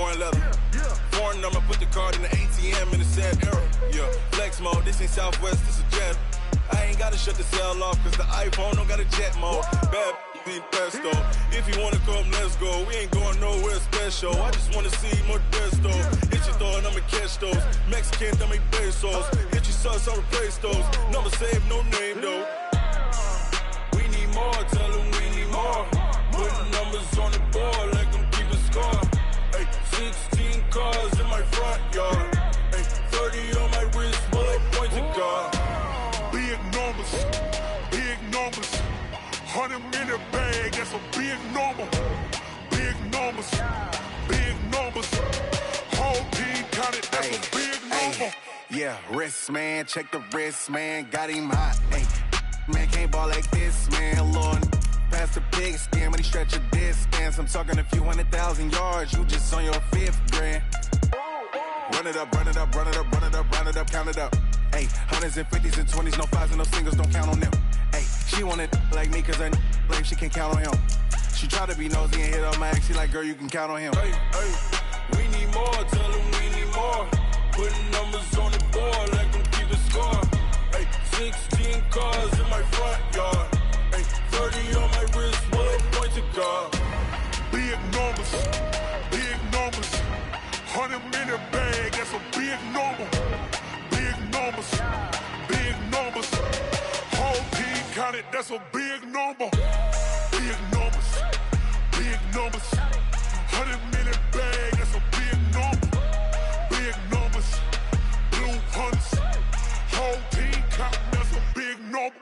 foreign leather. Foreign number, put the card in the ATM in the sad era. Yeah, flex mode, this ain't Southwest, this is Jet. I ain't gotta shut the cell off, cause the iPhone don't got a jet mode. Bad be pesto. If you wanna come, let's go. We ain't going nowhere special. I just wanna see more desto. Hit your throw and I'ma catch those. Mexican, dummy pesos. Hit your sauce, I'll replace those. Number save, no name though. We need more, tell them we need more. Putting numbers on the board, like them keep a score. Ay, 16 cars in my front yard. Ay, 30 on my wrist, bullet point to God. Big numbers, big numbers. 100 in the bag, that's a big number. Big numbers, big numbers. Whole team counted, that's a big number. Yeah, wrist man, check the wrist man, got him hot. Ay, man can't ball like this, man. Lord, past the pig skin, when he stretch a distance. I'm talking a few 100,000 yards, you just on your 5th grand. Run it up, run it up, run it up, run it up, round it up, count it up. Ayy, 100s and 50s and 20s, no 5s and no singles, don't count on them. Ayy, she want it like me, cause her like she can count on him. She try to be nosy and hit on my ex, she like, girl, you can count on him. Hey, hey, we need more, tell them we need more. Putting numbers on the board, like them keep a score. Hey, 16 cars in my front yard. Hey, 30 on my wrist, bullet point to God. Big numbers, big numbers. 100 in the bag, that's a big number. Big numbers, big numbers. Whole team counted, that's a big number. Big numbers, big numbers. 100 in the bag, that's a big number. Big numbers, blue hunts. Whole team counting, that's a big number.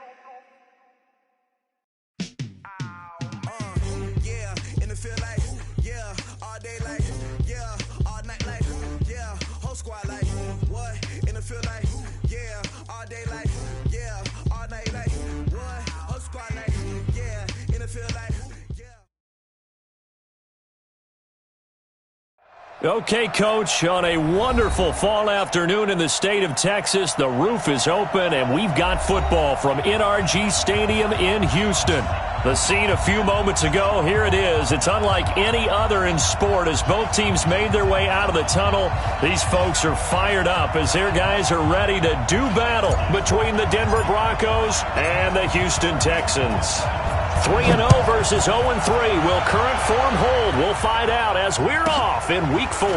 Yeah, in the field like, yeah, all day like, yeah, all night like, yeah, whole squad like, what? In the field like, yeah, all day like, yeah, all night like, what? Whole squad like, yeah, in the field like, yeah. Okay, Coach, on a wonderful fall afternoon in the state of Texas, the roof is open, and we've got football from NRG Stadium in Houston. The scene a few moments ago, here it is. It's unlike any other in sport as both teams made their way out of the tunnel. These folks are fired up as their guys are ready to do battle between the Denver Broncos and the Houston Texans. 3-0 versus 0-3. Will current form hold? We'll find out as we're off in week 4.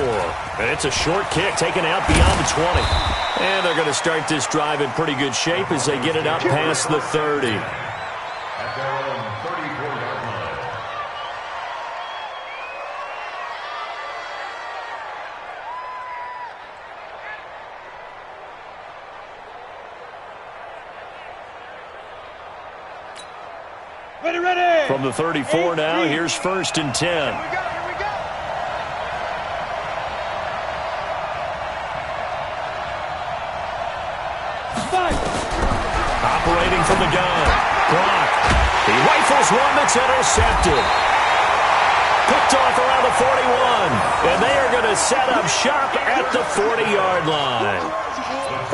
And it's a short kick taken out beyond the 20. And they're going to start this drive in pretty good shape as they get it up past the 30. At their own 34-yard line. Ready. From the 34 now, here's 1st and 10. Here we go. Operating from the gun. Brock. He rifles one that's intercepted. Picked off around the 41. And they are going to set up shop at the 40-yard line.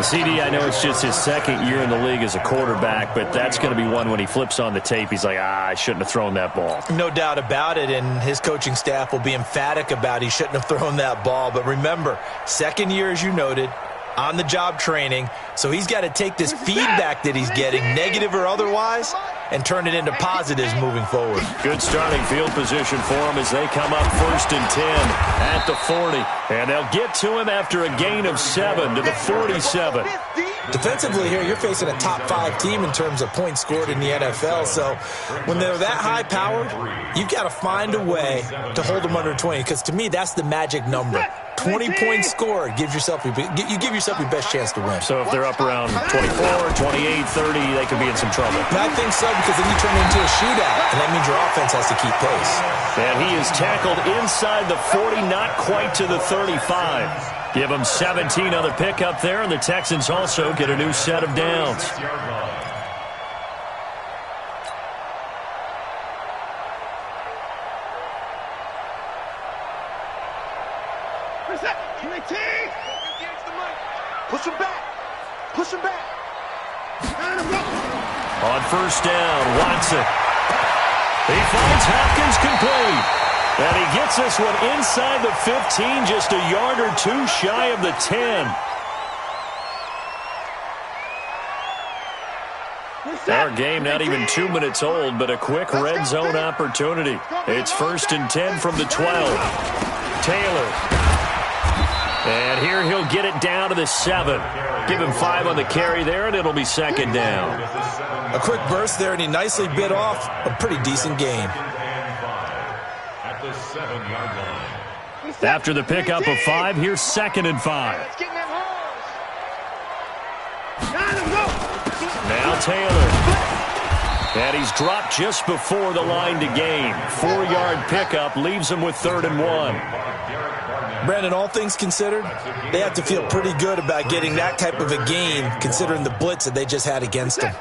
CD, I know it's just his 2nd year in the league as a quarterback, but that's going to be one when he flips on the tape, he's like, I shouldn't have thrown that ball. No doubt about it, and his coaching staff will be emphatic about he shouldn't have thrown that ball. But remember, 2nd year, as you noted, on-the-job training, so he's got to take this feedback that he's getting, negative or otherwise, and turn it into positives moving forward. Good starting field position for him as they come up 1st and 10 at the 40. And they'll get to him after a gain of 7 to the 47. Defensively here, you're facing a top-5 team in terms of points scored in the NFL. So when they're that high-powered, you've got to find a way to hold them under 20, because to me, that's the magic number. 20 points scored, you give yourself your best chance to win. So if they're up around 24, 28, 30, they could be in some trouble. And I think so, because then you turn it into a shootout, and that means your offense has to keep pace. And he is tackled inside the 40, not quite to the 35. Give them 17 on the pickup there, and the Texans also get a new set of downs. Push him back. Push him back. On 1st down, Watson. He finds Hopkins complete. And he gets this one inside the 15, just a yard or two shy of the 10. Our game not even 2 minutes old, but a quick red zone opportunity. It's 1st and 10 from the 12. Taylor. And here he'll get it down to the 7. Give him 5 on the carry there, and it'll be 2nd down. A quick burst there, and he nicely bit off a pretty decent gain. At the 7-yard line. After the pickup of 5, here's 2nd and 5. Now Taylor. And he's dropped just before the line to gain. 4-yard pickup leaves him with 3rd and 1. Brandon, all things considered, they have to feel pretty good about getting that type of a gain considering the blitz that they just had against them.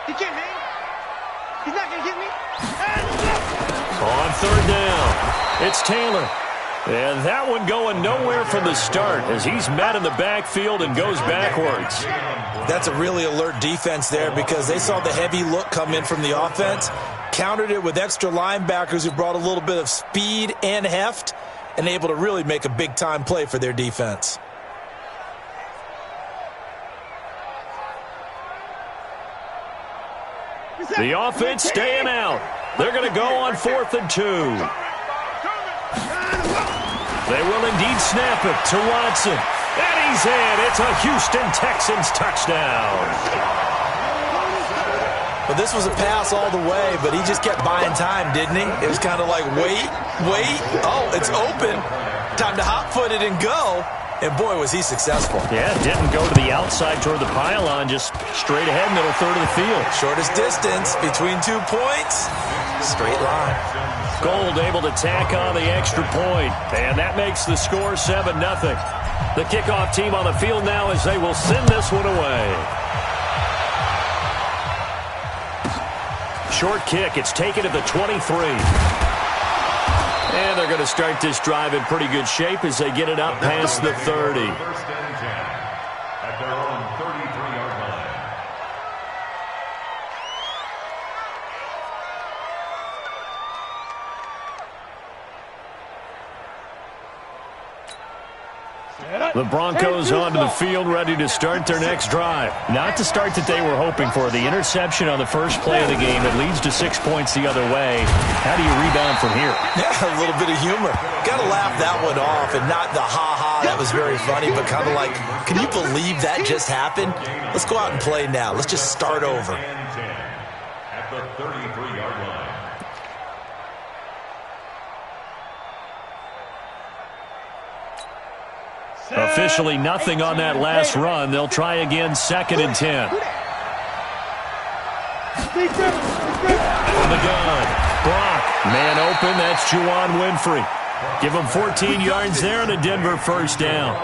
He can't hang. He's not going to get me. On 3rd down, it's Taylor. And that one going nowhere from the start as he's met in the backfield and goes backwards. That's a really alert defense there because they saw the heavy look come in from the offense, countered it with extra linebackers who brought a little bit of speed and heft, and able to really make a big-time play for their defense. The offense staying out. They're going to go on 4th and 2. They will indeed snap it to Watson. And he's in. It's a Houston Texans touchdown. Well, this was a pass all the way, but he just kept buying time, didn't he? It was kind of like, wait. Oh, it's open. Time to hot-foot it and go. And, boy, was he successful. Yeah, didn't go to the outside toward the pylon, just straight ahead, middle third of the field. Shortest distance between 2 points. Straight line. Gold able to tack on the extra point, and that makes the score 7-0. The kickoff team on the field now as they will send this one away. Short kick. It's taken at the 23. And they're going to start this drive in pretty good shape as they get it up past the 30. 1st and 10 at their own 33-yard line. The Broncos onto the field, ready to start their next drive. Not the start that they were hoping for. The interception on the first play of the game. It leads to 6 points the other way. How do you rebound from here? Yeah, a little bit of humor. Got to laugh that one off, and not the ha-ha. That was very funny, but kind of like, can you believe that just happened? Let's go out and play now. Let's just start over. At the 33-yard line. Officially nothing on that last run. They'll try again, 2nd and 10. From the gun, Brock, man open, that's Juwan Winfrey. Give him 14 yards there and a Denver 1st down.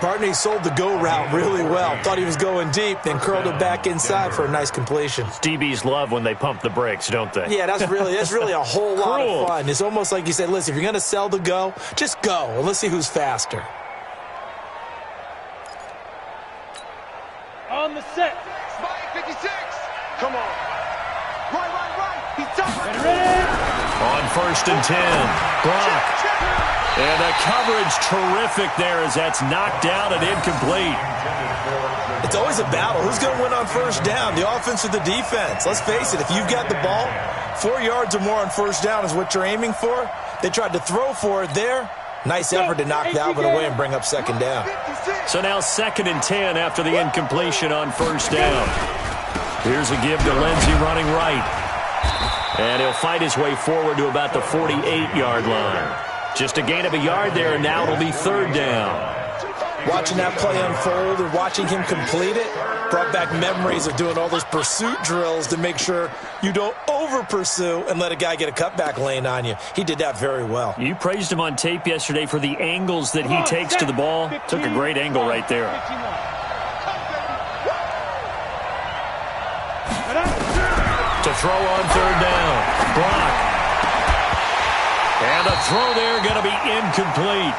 Partner, he sold the go route really well. Thought he was going deep, then curled it back inside for a nice completion. DBs love when they pump the brakes, don't they? Yeah, that's really a whole lot of fun. It's almost like you say, listen, if you're going to sell the go, just go, and let's see who's faster. On the set. Spike 56. Come on. Right. He's tough. Ready. On 1st and 10, Brock. And the coverage terrific there as that's knocked down and incomplete. It's always a battle. Who's going to win on 1st down, the offense or the defense? Let's face it, if you've got the ball, 4 yards or more on 1st down is what you're aiming for. They tried to throw for it there. Nice effort to knock that one away and bring up 2nd down. So now 2nd and 10 after the incompletion on 1st down. Here's a give to Lindsey running right. And he'll fight his way forward to about the 48-yard line. Just a gain of a yard there, and now it'll be 3rd down. Watching that play unfold and watching him complete it brought back memories of doing all those pursuit drills to make sure you don't over-pursue and let a guy get a cutback lane on you. He did that very well. You praised him on tape yesterday for the angles that he takes to the ball. Took a great angle right there. To throw on 3rd down. Brock. And a throw there going to be incomplete.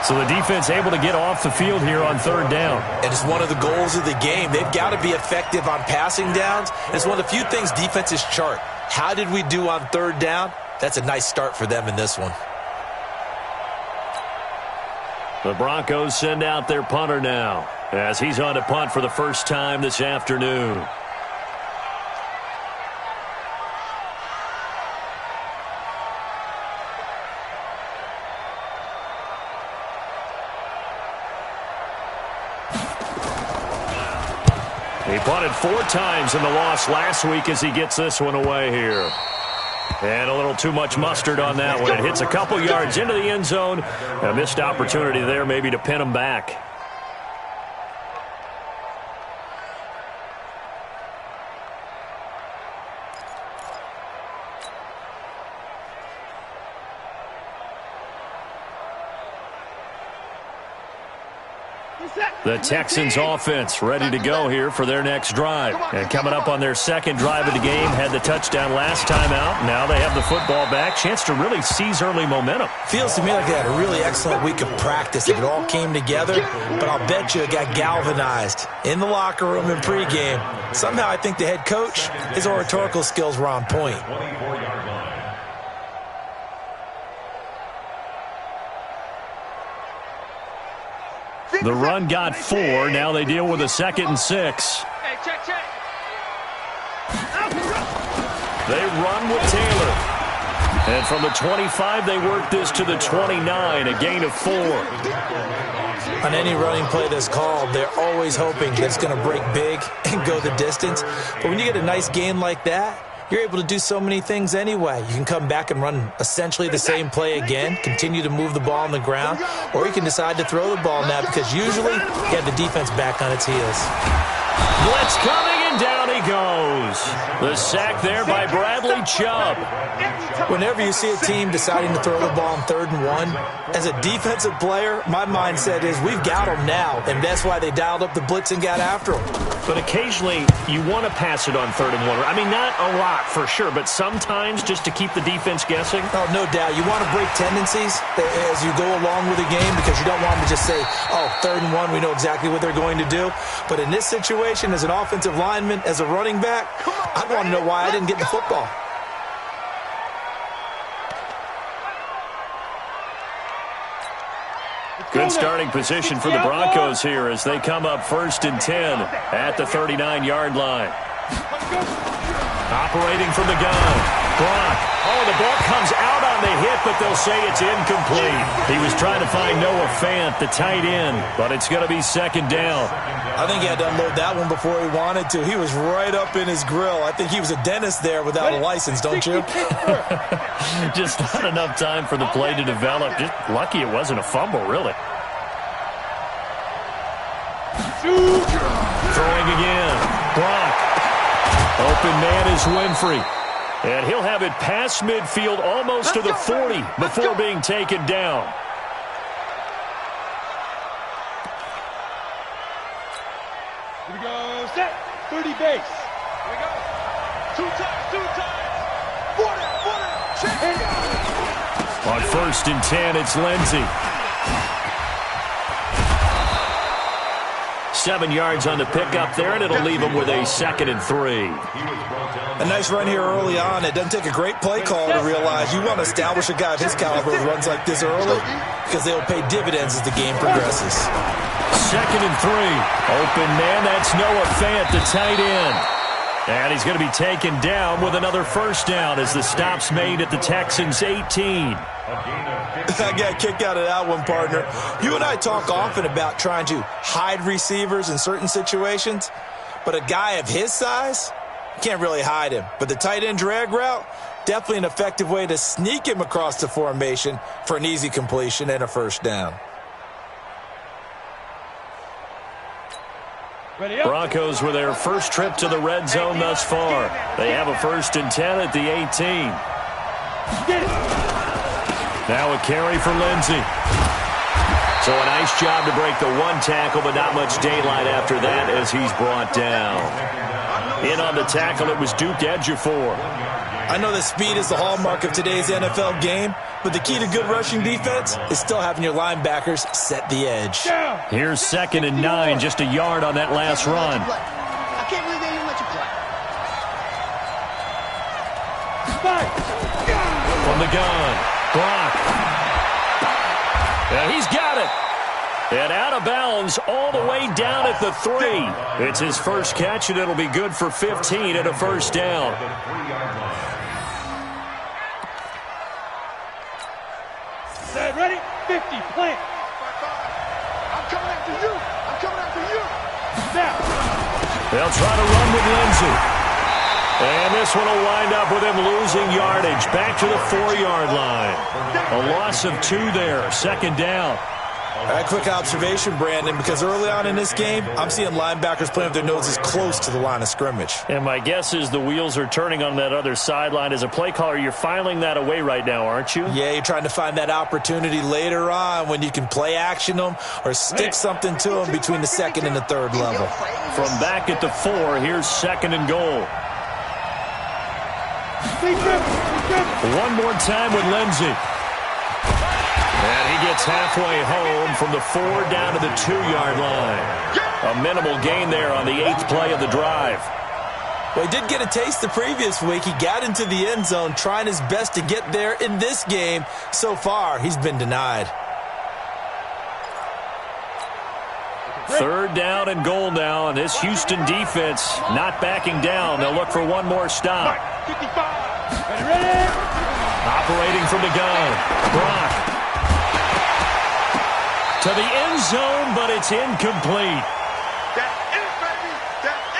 So the defense able to get off the field here on 3rd down. And it's one of the goals of the game. They've got to be effective on passing downs. And it's one of the few things defenses chart. How did we do on third down? That's a nice start for them in this one. The Broncos send out their punter now as he's on to punt for the first time this afternoon. He punted 4 times in the loss last week as he gets this one away here. And a little too much mustard on that one. It hits a couple yards into the end zone. A missed opportunity there maybe to pin him back. The Texans offense ready to go here for their next drive. And coming up on their second drive of the game, had the touchdown last time out. Now they have the football back. Chance to really seize early momentum. Feels to me like they had a really excellent week of practice. It all came together, but I'll bet you it got galvanized in the locker room in pregame. Somehow I think the head coach, his oratorical skills were on point. The run got 4. Now they deal with a 2nd and 6. Hey, check. They run with Taylor. And from the 25, they work this to the 29, a gain of 4. On any running play that's called, they're always hoping that it's going to break big and go the distance. But when you get a nice gain like that, you're able to do so many things anyway. You can come back and run essentially the same play again, continue to move the ball on the ground, or you can decide to throw the ball now because usually you have the defense back on its heels. Blitz coming, and down he goes. The sack there by Bradley Chubb. Whenever you see a team deciding to throw the ball on 3rd and 1, as a defensive player, my mindset is we've got them now, and that's why they dialed up the blitz and got after them. But occasionally, you want to pass it on 3rd and 1. I mean, not a lot for sure, but sometimes just to keep the defense guessing. Oh, no doubt. You want to break tendencies as you go along with the game because you don't want them to just say, oh, 3rd and 1, we know exactly what they're going to do. But in this situation, as an offensive lineman, as a running back, I want to know why I didn't get the football. Good starting position for the Broncos here as they come up 1st and 10 at the 39-yard line. Operating from the gun. Gronk. Oh, the ball comes out on the hit, but they'll say it's incomplete. He was trying to find Noah Fant, the tight end, but it's going to be 2nd down. I think he had to unload that one before he wanted to. He was right up in his grill. I think he was a dentist there without a license, don't you? Just not enough time for the play to develop. Just lucky it wasn't a fumble, really. Throwing again. Gronk. Open man is Winfrey. And he'll have it past midfield almost to the 40 before being taken down. Here we go. Set. 30 base. Here we go. 2 times. 40. Check. On 1st and 10, it's Lindsey. 7 yards on the pickup there, and it'll leave him with a 2nd and 3. A nice run here early on. It doesn't take a great play call to realize you want to establish a guy of his caliber who runs like this early because they'll pay dividends as the game progresses. 2nd and 3. Open man, that's Noah Fant, the tight end. And he's going to be taken down with another 1st down as the stop's made at the Texans' 18. I got a kick out of that one, partner. You and I talk often about trying to hide receivers in certain situations, but a guy of his size, you can't really hide him. But the tight end drag route, definitely an effective way to sneak him across the formation for an easy completion and a 1st down. Broncos with their first trip to the red zone thus far. They have a 1st and 10 at the 18. Now a carry for Lindsey. So a nice job to break the 1 tackle, but not much daylight after that as he's brought down. In on the tackle, it was Duke Ejiofor. I know that speed is the hallmark of today's NFL game, but the key to good rushing defense is still having your linebackers set the edge. Here's 2nd and 9, just a yard on that last run. I can't believe they didn't let you play. From the gun, Brock. And he's got it. And out of bounds all the way down at the 3. It's his first catch, and it'll be good for 15 and a first down. Set, ready? 50, plant. I'm coming after you. I'm coming after you. Now. They'll try to run with Lindsey. And this one will wind up with him losing yardage. Back to the 4-yard line. A loss of 2 there. Second down. A quick observation, Brandon, because early on in this game, I'm seeing linebackers playing with their noses close to the line of scrimmage. And my guess is the wheels are turning on that other sideline. As a play caller, you're filing that away right now, aren't you? Yeah, you're trying to find that opportunity later on when you can play action them or stick something to them between the second and the third level. From back at the 4, here's second and goal. One more time with Lindsey. And he gets halfway home from the 4 down to the 2-yard line. A minimal gain there on the 8th play of the drive. Well, he did get a taste the previous week. He got into the end zone trying his best to get there in this game. So far, he's been denied. 3rd down and goal now, and this Houston defense not backing down. They'll look for one more stop. 55. Ready? Operating from the gun, Brock. To the end zone, but it's incomplete. That's it, baby. That's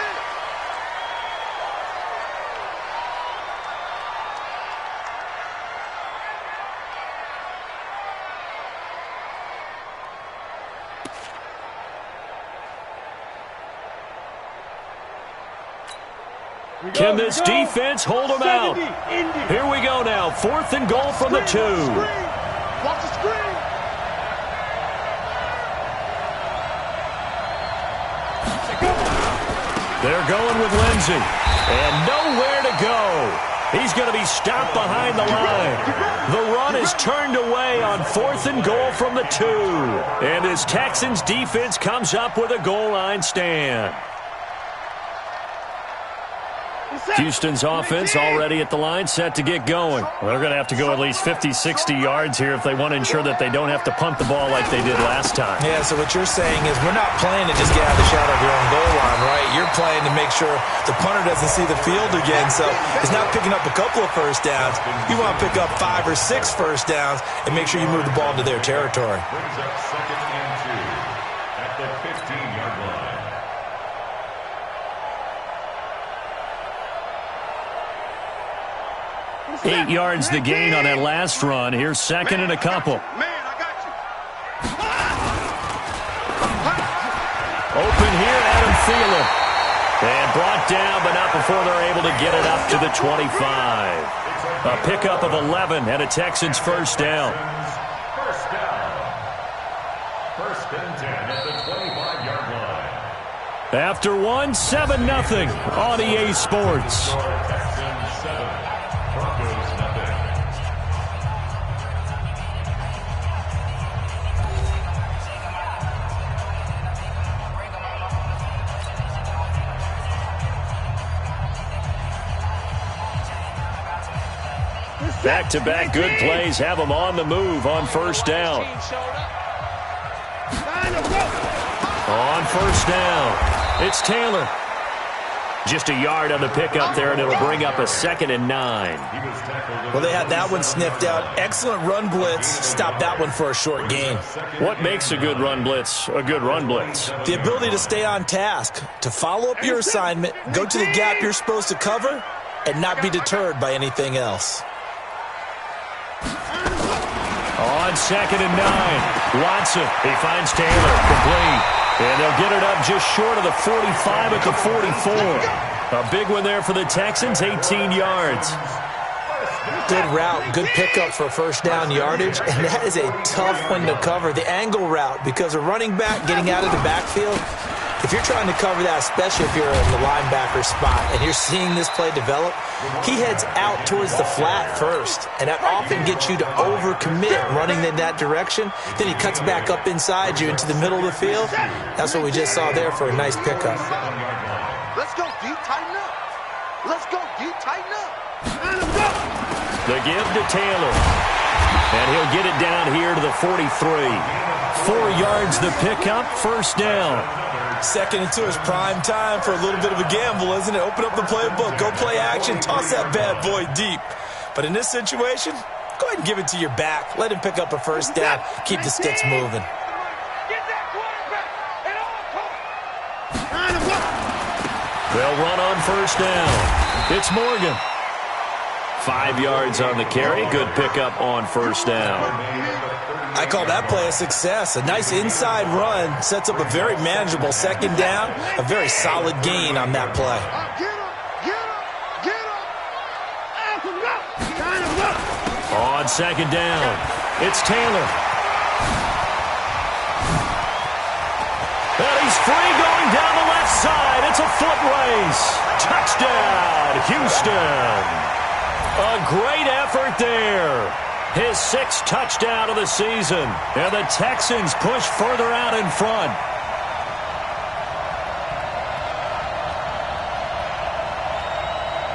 it. Can this defense hold them out? Here we go now. 4th and goal from the 2. Watch the screen. They're going with Lindsey. And nowhere to go. He's going to be stopped behind the line. The run is turned away on 4th and goal from the 2. And his Texans defense comes up with a goal line stand. Houston's offense already at the line, set to get going. Well, they're going to have to go at least 50, 60 yards here if they want to ensure that they don't have to punt the ball like they did last time. Yeah, so what you're saying is we're not playing to just get out of the shadow of your own goal line, right? You're playing to make sure the punter doesn't see the field again. So it's not picking up a couple of first downs. You want to pick up 5 or 6 first downs and make sure you move the ball into their territory. Brings up 2nd and 2 at the 15-yard line. 8 yards the gain on that last run. Here's second and a couple. Man, I got you. Open here, Adam Thielen. And brought down, but not before they're able to get it up to the 25. A pickup of 11 and a Texans first down. First down. 1st and 10 at the 25-yard line. After 7-0 on EA Sports. Texans 7, Broncos nothing. Back-to-back good plays have them on the move on first down. On first down, it's Taylor. Just a yard on the pickup there, and it'll bring up a 2nd and 9. Well, they had that one sniffed out. Excellent run blitz. Stopped that one for a short gain. What makes a good run blitz a good run blitz? The ability to stay on task, to follow up your assignment, go to the gap you're supposed to cover, and not be deterred by anything else. On 2nd and 9, Watson, he finds Taylor, complete. And they'll get it up just short of the 45 at the 44. A big one there for the Texans, 18 yards. Good route, good pickup for first down yardage, and that is a tough one to cover, the angle route, because a running back getting out of the backfield, if you're trying to cover that, especially if you're in the linebacker spot and you're seeing this play develop, he heads out towards the flat first, and that often gets you to overcommit running in that direction. Then he cuts back up inside you into the middle of the field. That's what we just saw there for a nice pickup. Let's go, D. Tighten up. Let's go, D. Tighten up. The give to Taylor. And he'll get it down here to the 43. 4 yards the pickup, first down. 2nd and 2 is prime time for a little bit of a gamble, isn't it? Open up the playbook, go play action, toss that bad boy deep. But in this situation, go ahead and give it to your back. Let him pick up a first down. Keep the sticks moving. They'll run on first down. It's Morgan. 5 yards on the carry. Good pickup on first down. I call that play a success. A nice inside run sets up a very manageable 2nd down. A very solid gain on that play. On 2nd down, it's Taylor. And he's free going down the left side. It's a foot race. Touchdown, Houston. A great effort there. His 6th touchdown of the season. And the Texans push further out in front.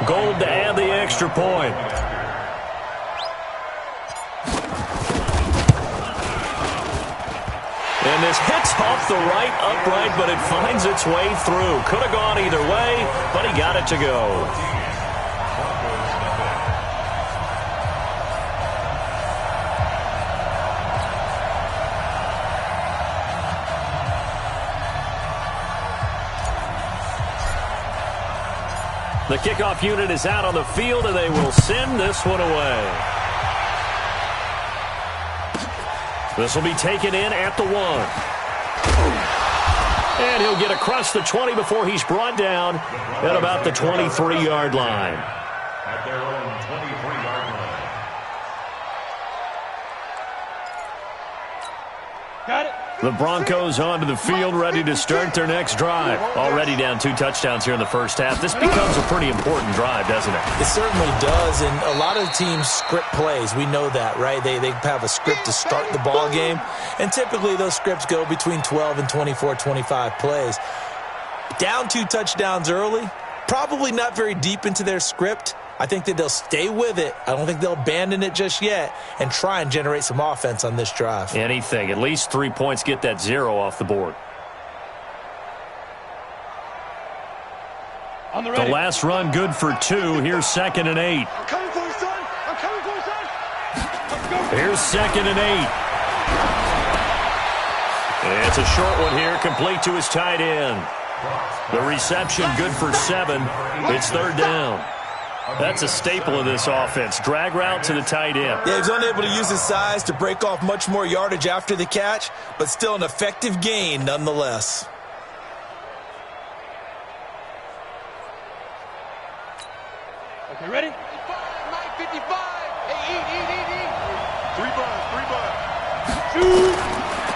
Gold to add the extra point. And this hits off the right upright, but it finds its way through. Could have gone either way, but he got it to go. The kickoff unit is out on the field, and they will send this one away. This will be taken in at the 1. And he'll get across the 20 before he's brought down at about the 23-yard line. At their own 23-yard line. Got it. The Broncos onto the field, ready to start their next drive. Already down 2 touchdowns here in the first half. This becomes a pretty important drive, doesn't it? It certainly does, and a lot of teams script plays. We know that, right? They have a script to start the ball game, and typically those scripts go between 12 and 24, 25 plays. Down 2 touchdowns early, probably not very deep into their script. I think that they'll stay with it. I don't think they'll abandon it just yet and try and generate some offense on this drive. Anything. At least 3 points, get that 0 off the board. On The last run good for 2. Here's 2nd and 8. I'm coming for you, son. I'm coming for you, son. Let's go. Here's 2nd and 8. And it's a short one here, complete to his tight end. The reception good for 7. It's 3rd down. That's a staple of this offense. Drag route to the tight end. Yeah, he's unable to use his size to break off much more yardage after the catch, but still an effective gain nonetheless. Okay, ready? 55. Hey, eat. 3 bucks.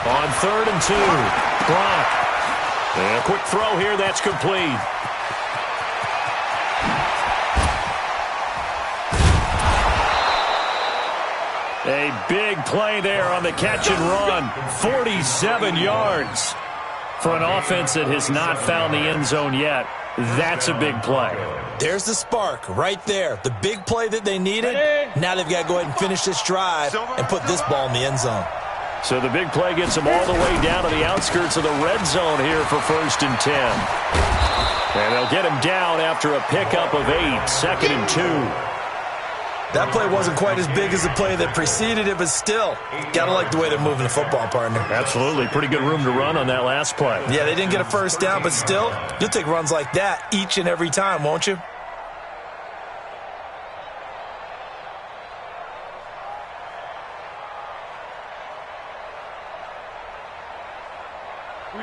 On 3rd and 2. Gronk. And a quick throw here. That's complete. A big play there on the catch and run. 47 yards. For an offense that has not found the end zone yet, that's a big play. There's the spark right there. The big play that they needed. Now they've got to go ahead and finish this drive and put this ball in the end zone. So the big play gets them all the way down to the outskirts of the red zone here for 1st and 10. And they'll get him down after a pickup of 8. 2nd and 2. That play wasn't quite as big as the play that preceded it, but still, got to like the way they're moving the football, partner. Absolutely. Pretty good room to run on that last play. Yeah, they didn't get a first down, but still, you'll take runs like that each and every time, won't you?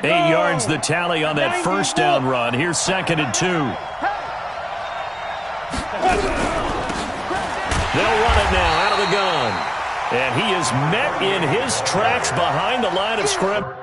Go. 8 yards the tally on that first down run. Here's 2nd and 2. They'll run it now out of the gun. And he is met in his tracks behind the line of scrimmage.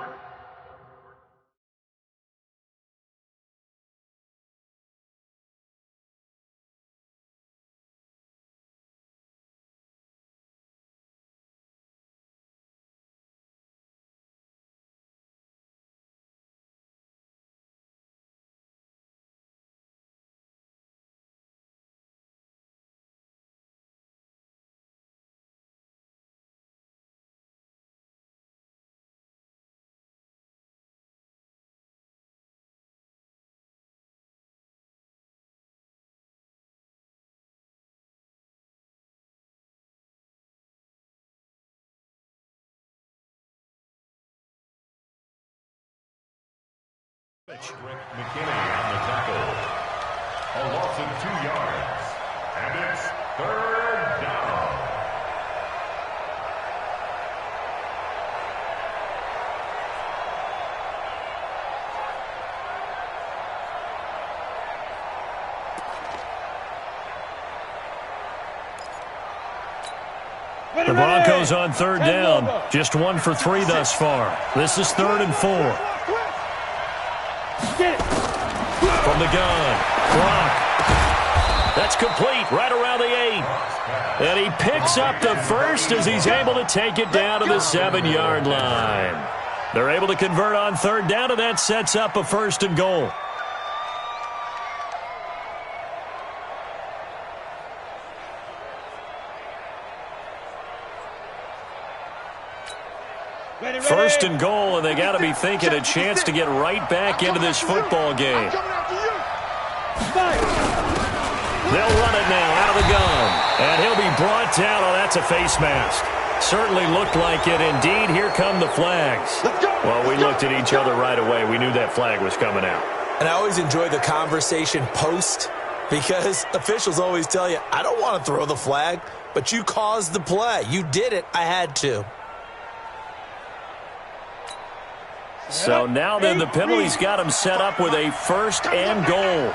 McKinney on the tackle. A loss of 2 yards. And it's third down. The Broncos on third down. Just 1 for 3 thus far. This is 3rd and 4. From the gun, Brock. That's complete right around the 8. And he picks up the first as he's able to take it down to the 7-yard line. They're able to convert on third down, and that sets up a 1st and goal. First and goal, and they got to be thinking a chance to get right back into this football game. They'll run it now out of the gun, and he'll be brought down. Oh, that's a face mask. Certainly looked like it. Indeed, here come the flags. Well, we looked at each other right away. We knew that flag was coming out. And I always enjoy the conversation post because officials always tell you, I don't want to throw the flag, but you caused the play. You did it. I had to. So now then the penalty's got him set up with a 1st and goal.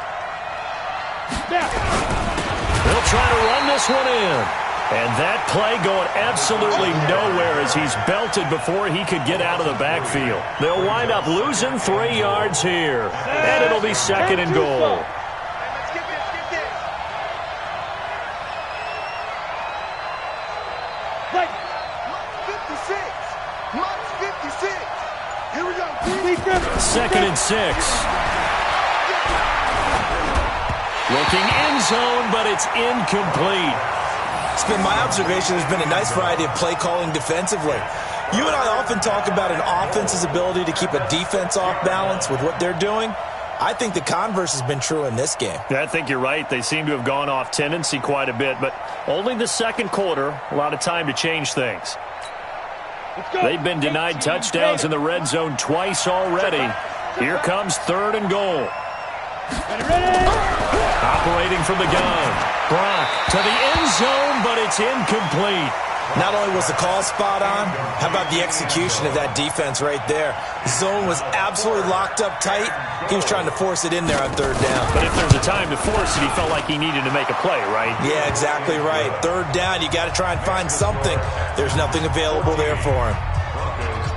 They'll try to run this one in. And that play going absolutely nowhere as he's belted before he could get out of the backfield. They'll wind up losing 3 yards here. And it'll be 2nd and goal. Second and 6. Looking end zone, but it's incomplete. It's been my observation there's been a nice variety of play calling defensively. You and I often talk about an offense's ability to keep a defense off balance with what they're doing. I think the converse has been true in this game. I think you're right. They seem to have gone off tendency quite a bit, but only the 2nd quarter, a lot of time to change things. They've been denied touchdowns in the red zone twice already. Here comes 3rd and goal. Operating from the gun. Brock to the end zone, but it's incomplete. Not only was the call spot on, how about the execution of that defense right there? The zone was absolutely locked up tight. He was trying to force it in there on 3rd down. But if there's a time to force it, he felt like he needed to make a play, right? Yeah, exactly right. 3rd down, you got to try and find something. There's nothing available there for him.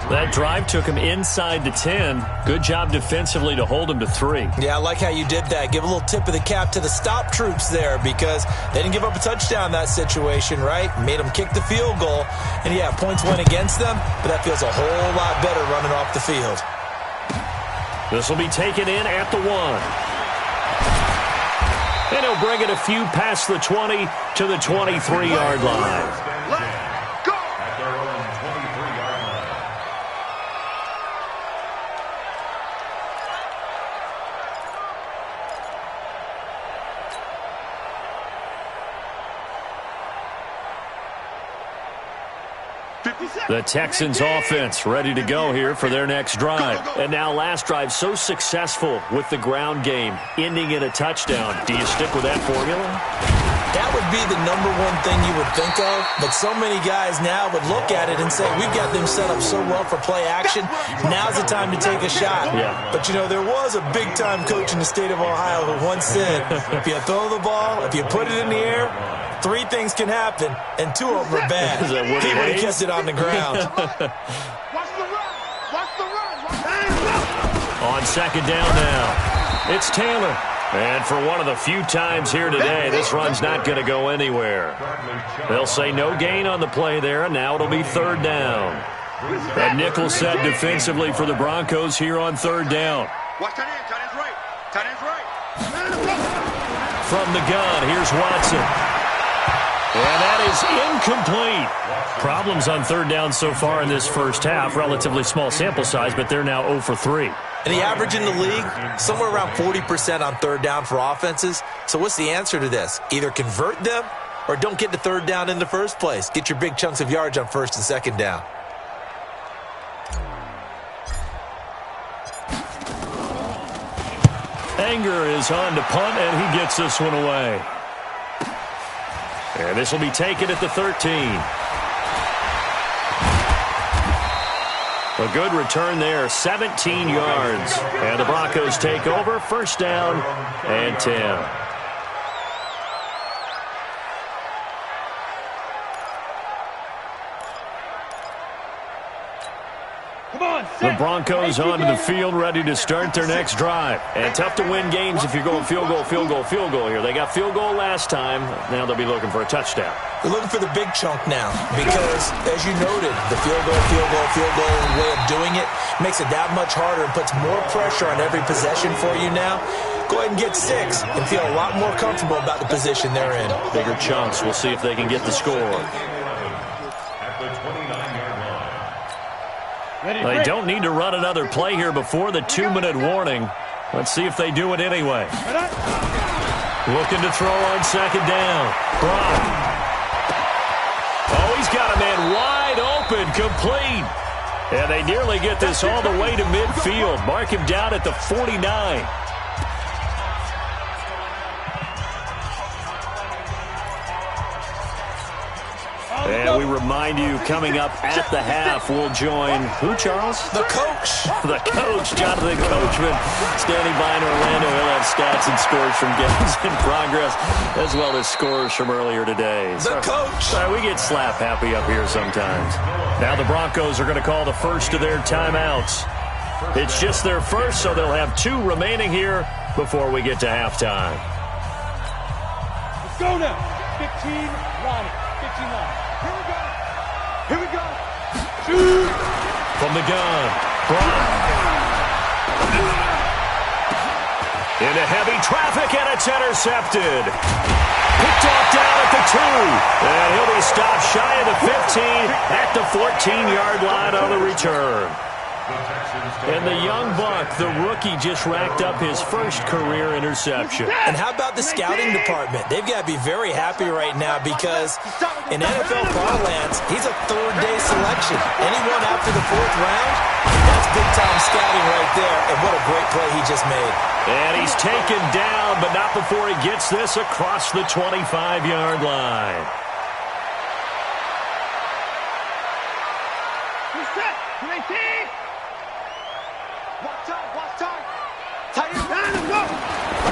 That drive took him inside the 10. Good job defensively to hold him to 3. Yeah, I like how you did that. Give a little tip of the cap to the stop troops there because they didn't give up a touchdown in that situation, right? Made them kick the field goal. And, yeah, points went against them, but that feels a whole lot better running off the field. This will be taken in at the 1. And he'll bring it a few past the 20 to the 23-yard line. The Texans offense ready to go here for their next drive. And now last drive so successful with the ground game, ending in a touchdown. Do you stick with that formula? That would be the number one thing you would think of, but so many guys now would look at it and say, we've got them set up so well for play action, now's the time to take a shot. Yeah. But, you know, there was a big-time coach in the state of Ohio who once said, if you throw the ball, if you put it in the air, 3 things can happen, and 2 of them are bad. He would have kept it on the ground. Watch the run. Watch the run. On 2nd down now, it's Taylor. And for one of the few times here today, this run's not going to go anywhere. They'll say no gain on the play there, and now it'll be 3rd down. That nickel set defensively for the Broncos here on 3rd down. Watch tight end. Tight end's right. Tight end's right. From the gun, here's Watson. And that is incomplete. Problems on 3rd down so far in this first half. Relatively small sample size, but they're now 0 for 3. And the average in the league, somewhere around 40% on 3rd down for offenses. So what's the answer to this? Either convert them or don't get to 3rd down in the first place. Get your big chunks of yards on 1st and 2nd down. Langer is on to punt, and he gets this one away. And this will be taken at the 13. A good return there, 17 yards. And the Broncos take over, first down and 10. The Broncos onto the field, ready to start their next drive. And tough to win games if you're going field goal, field goal, field goal here. They got field goal last time. Now they'll be looking for a touchdown. They're looking for the big chunk now because, as you noted, the field goal way of doing it makes it that much harder and puts more pressure on every possession for you now. Go ahead and get 6 and feel a lot more comfortable about the position they're in. Bigger chunks. We'll see if they can get the score. They don't need to run another play here before the 2-minute warning. Let's see if they do it anyway. Looking to throw on second down. Brock. Oh, he's got a man wide open, complete. And they nearly get this all the way to midfield. Mark him down at the 49. And we remind you, coming up at the half, we'll join who, Charles? The coach. The coach, Jonathan Coachman, standing by in Orlando. He'll have stats and scores from games in progress, as well as scores from earlier today. The coach. We get slap happy up here sometimes. Now the Broncos are going to call the first of their timeouts. It's just their first, so they'll have 2 remaining here before we get to halftime. Let's go now. 15 line. 15 line. Here we go. Here we go. From the gun, Brock. Into heavy traffic, and it's intercepted. Picked off down at the 2. And he'll be stopped shy of the 15 at the 14-yard line on the return. And the young buck, the rookie, just racked up his first career interception. And how about the scouting department? They've got to be very happy right now because in NFL parlance, he's a third-day selection. Anyone after the 4th round, that's big-time scouting right there. And what a great play he just made. And he's taken down, but not before he gets this across the 25-yard line.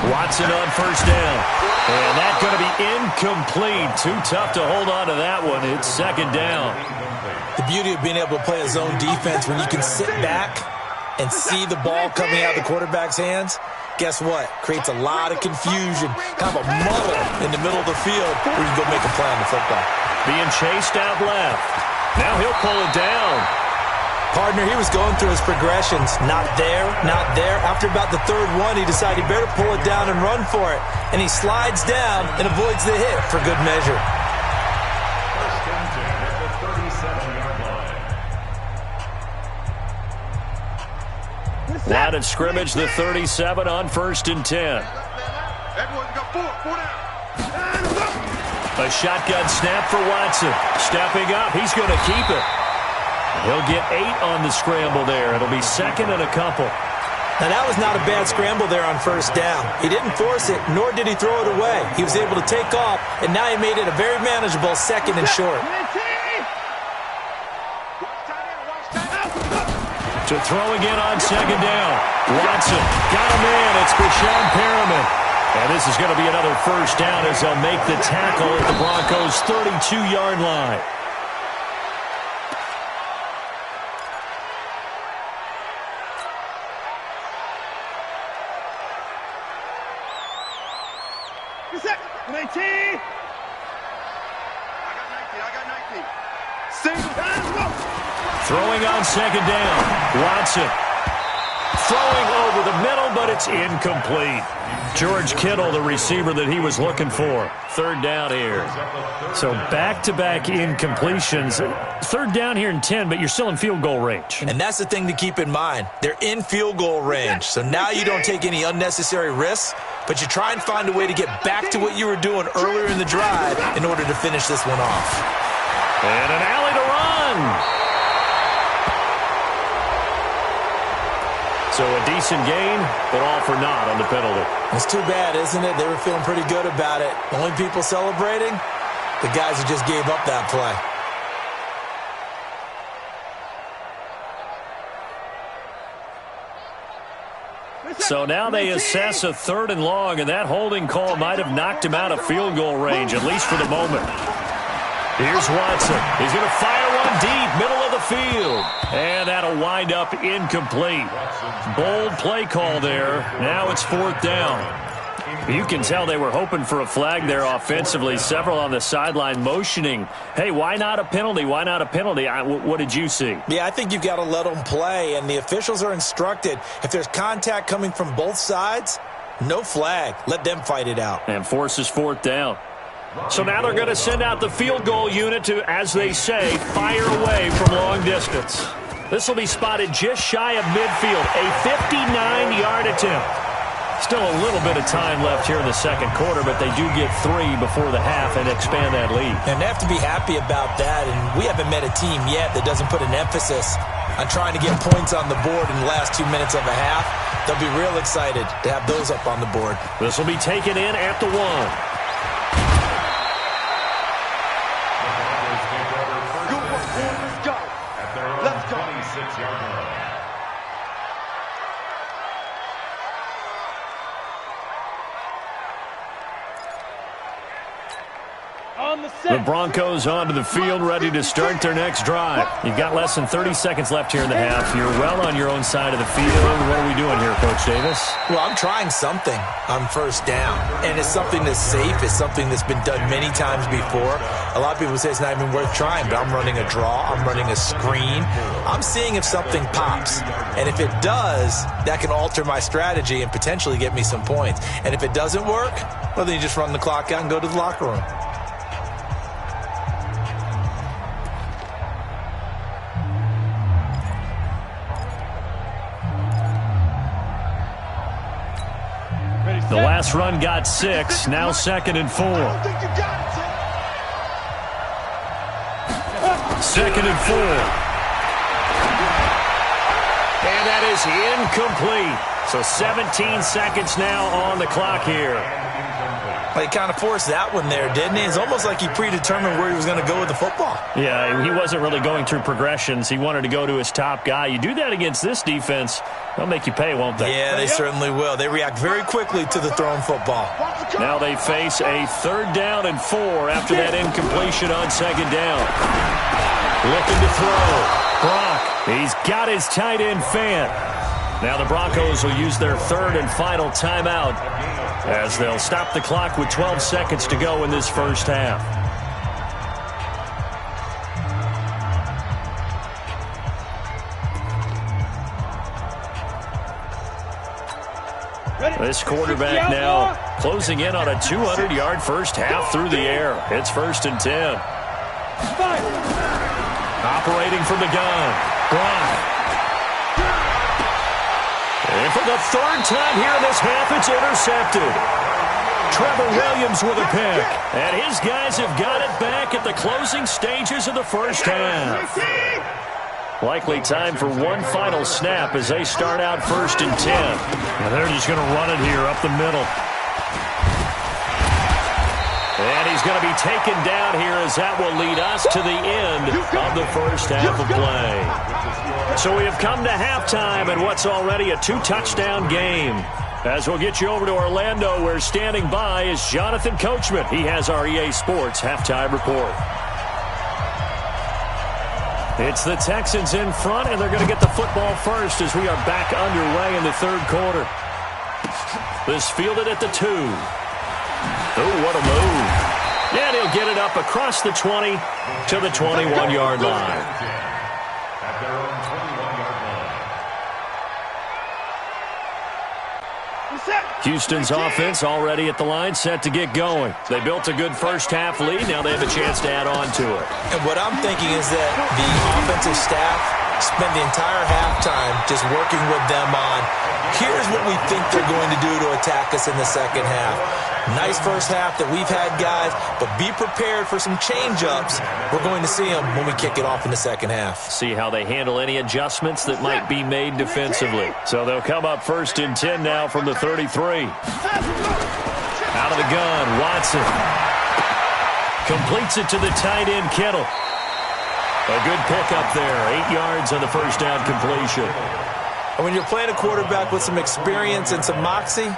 Watson on first down. And that's going to be incomplete. Too tough to hold on to that one. It's second down. The beauty of being able to play a zone defense when you can sit back and see the ball coming out of the quarterback's hands, guess what? Creates a lot of confusion, kind of a muddle in the middle of the field where you can go make a play on the football. Being chased out left. Now he'll pull it down. Partner, he was going through his progressions. Not there, not there. After about the 3rd one, he decided he better pull it down and run for it. And he slides down and avoids the hit for good measure. First and 10 at the 37-yard line. Line of scrimmage, the 37 on first and 10. Everyone's got 4 down. A shotgun snap for Watson. Stepping up, he's going to keep it. He'll get 8 on the scramble there. It'll be second and a couple. Now, that was not a bad scramble there on first down. He didn't force it, nor did he throw it away. He was able to take off, and now he made it a very manageable second and short. To throw again on second down. Watson got him in. It's Brashon Perriman. And this is going to be another first down as they'll make the tackle at the Broncos' 32-yard line. Throwing on second down. Watson throwing over the middle, but it's incomplete. George Kittle, the receiver that he was looking for. Third down here. So back-to-back incompletions. Third down here in 10, but you're still in field goal range. And that's the thing to keep in mind. They're in field goal range. So now you don't take any unnecessary risks, but you try and find a way to get back to what you were doing earlier in the drive in order to finish this one off. And an alley to run. So a decent gain, but all for naught on the penalty. It's too bad, isn't it? They were feeling pretty good about it. Only people celebrating, the guys who just gave up that play. So now they assess a 3rd and long, and that holding call might have knocked him out of field goal range, at least for the moment. Here's Watson. He's going to fire one deep, middle of the field. And that'll wind up incomplete. Bold play call there. Now it's 4th down. You can tell they were hoping for a flag there offensively. Several on the sideline motioning, hey, why not a penalty? Why not a penalty? What did you see? Yeah, I think you've got to let them play, and the officials are instructed. If there's contact coming from both sides, no flag. Let them fight it out. And forces 4th down. So now they're going to send out the field goal unit to, as they say, fire away from long distance. This will be spotted just shy of midfield, a 59-yard attempt. Still a little bit of time left here in the second quarter, but they do get 3 before the half and expand that lead. And they have to be happy about that, and we haven't met a team yet that doesn't put an emphasis on trying to get points on the board in the last 2 minutes of a half. They'll be real excited to have those up on the board. This will be taken in at the 1. Let's go. 26-yard line. The Broncos onto the field, ready to start their next drive. You've got less than 30 seconds left here in the half. You're well on your own side of the field. What are we doing here, Coach Davis? Well, I'm trying something on 1st down, and it's something that's safe. It's something that's been done many times before. A lot of people say it's not even worth trying, but I'm running a draw. I'm running a screen. I'm seeing if something pops, and if it does, that can alter my strategy and potentially get me some points. And if it doesn't work, well, then you just run the clock out and go to the locker room. The last run got 6, now 2nd and 4. 2nd and 4. And that is incomplete. So 17 seconds now on the clock here. Well, he kind of forced that one there, didn't he? It's almost like he predetermined where he was going to go with the football. Yeah, he wasn't really going through progressions. He wanted to go to his top guy. You do that against this defense, they'll make you pay, won't they? Yeah, they certainly will. They react very quickly to the thrown football. Now they face a 3rd down and 4 after that incompletion on 2nd down. Looking to throw. Brock, he's got his tight end Fant. Now the Broncos will use their 3rd and final timeout as they'll stop the clock with 12 seconds to go in this first half. This quarterback now closing in on a 200-yard first half through the air. It's 1st and 10. Operating from the gun. Brock. And for the 3rd time here in this half, it's intercepted. Trevor Williams with a pick. And his guys have got it back at the closing stages of the first half. Likely time for one final snap as they start out 1st and 10. And they're just going to run it here up the middle. And he's going to be taken down here as that will lead us to the end of the first half of play. So we have come to halftime in what's already a 2-touchdown game. As we'll get you over to Orlando, where standing by is Jonathan Coachman. He has our EA Sports halftime report. It's the Texans in front, and they're going to get the football first as we are back underway in the 3rd quarter. This fielded at the 2. Oh, what a move. And he'll get it up across the 20 to the 21-yard line. At their own 21-yard line. Houston's offense already at the line, set to get going. They built a good first half lead. Now they have a chance to add on to it. And what I'm thinking is that the offensive staff spent the entire halftime just working with them on, here's what we think they're going to do to attack us in the second half. Nice first half that we've had, guys, but be prepared for some change-ups. We're going to see them when we kick it off in the second half. See how they handle any adjustments that might be made defensively. So they'll come up 1st and 10 now from the 33. Out of the gun, Watson. Completes it to the tight end, Kittle. A good pickup there. 8 yards on the first down completion. And when you're playing a quarterback with some experience and some moxie,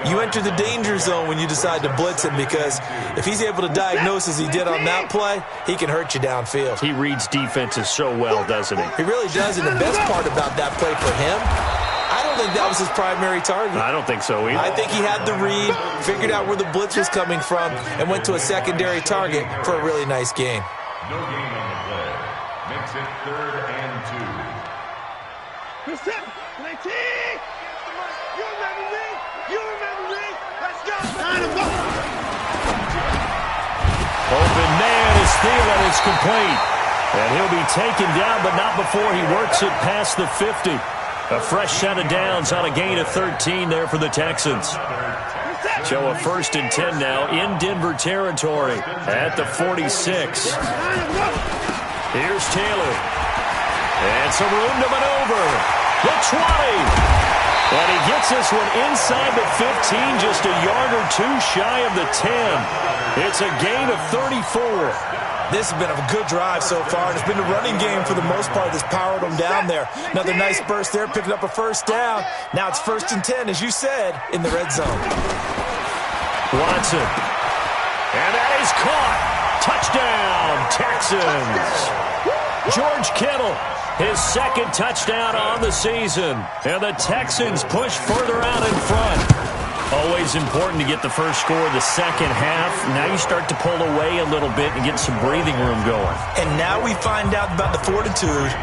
you enter the danger zone when you decide to blitz him, because if he's able to diagnose as he did on that play, he can hurt you downfield. He reads defenses so well, doesn't he? He really does, and the best part about that play for him, I don't think that was his primary target. I don't think so either. I think he had the read, figured out where the blitz was coming from, and went to a secondary target for a really nice game. No gain on the play. Makes it 3rd and 2. Open man is Thielen is complete. And he'll be taken down, but not before he works it past the 50. A fresh set of downs on a gain of 13 there for the Texans. So a 1st and 10 now in Denver territory at the 46. Here's Taylor. And some room to maneuver. The 20. And he gets this one inside the 15, just a yard or two shy of the 10. It's a gain of 34. This has been a good drive so far. It's been a running game for the most part that's powered them down there. Another nice burst there, picking up a first down. Now it's 1st and 10, as you said, in the red zone. Watson. And that is caught. Touchdown, Texans. George Kittle, his 2nd touchdown on the season. And the Texans push further out in front. Always important to get the first score of the second half. Now you start to pull away a little bit and get some breathing room going. And now we find out about the fortitude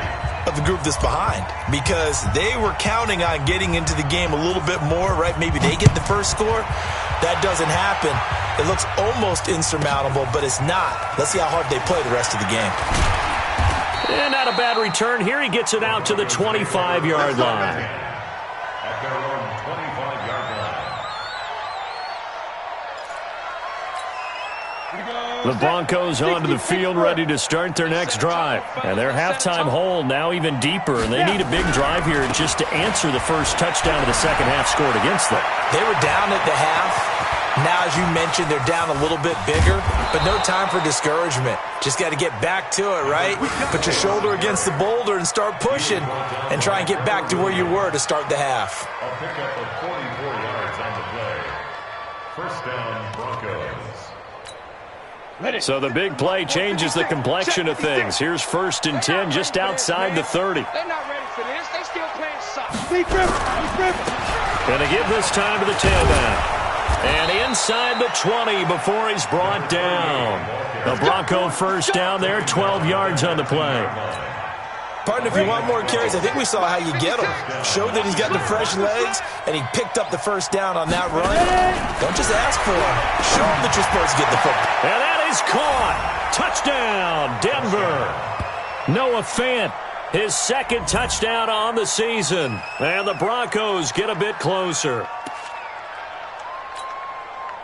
of the group that's behind, because they were counting on getting into the game a little bit more, right? Maybe they get the first score. That doesn't happen. It looks almost insurmountable, but it's not. Let's see how hard they play the rest of the game. And not a bad return. Here he gets it out to the 25-yard line. At their own 25-yard line. The Broncos onto the field, ready to start their next drive. And their halftime hole now even deeper, and they need a big drive here just to answer the first touchdown of the second half scored against them. They were down at the half. Now, as you mentioned, they're down a little bit bigger, but no time for discouragement. Just got to get back to it, right? Put your shoulder against the boulder and start pushing and try and get back to where you were to start the half. A pickup of 44 yards on the play. First down, Broncos. So the big play changes the complexion of things. Here's 1st and 10 just outside the 30. They're not ready for this. They still playing soft. Going to give this time to the tailback. And inside the 20 before he's brought down. The Bronco first down there, 12 yards on the play. Partner, if you want more carries, I think we saw how you get them. Showed that he's got the fresh legs, and he picked up the first down on that run. Don't just ask for him. Show him that you're supposed to get the football. And that is caught. Touchdown, Denver. Noah Fant, his 2nd touchdown on the season. And the Broncos get a bit closer.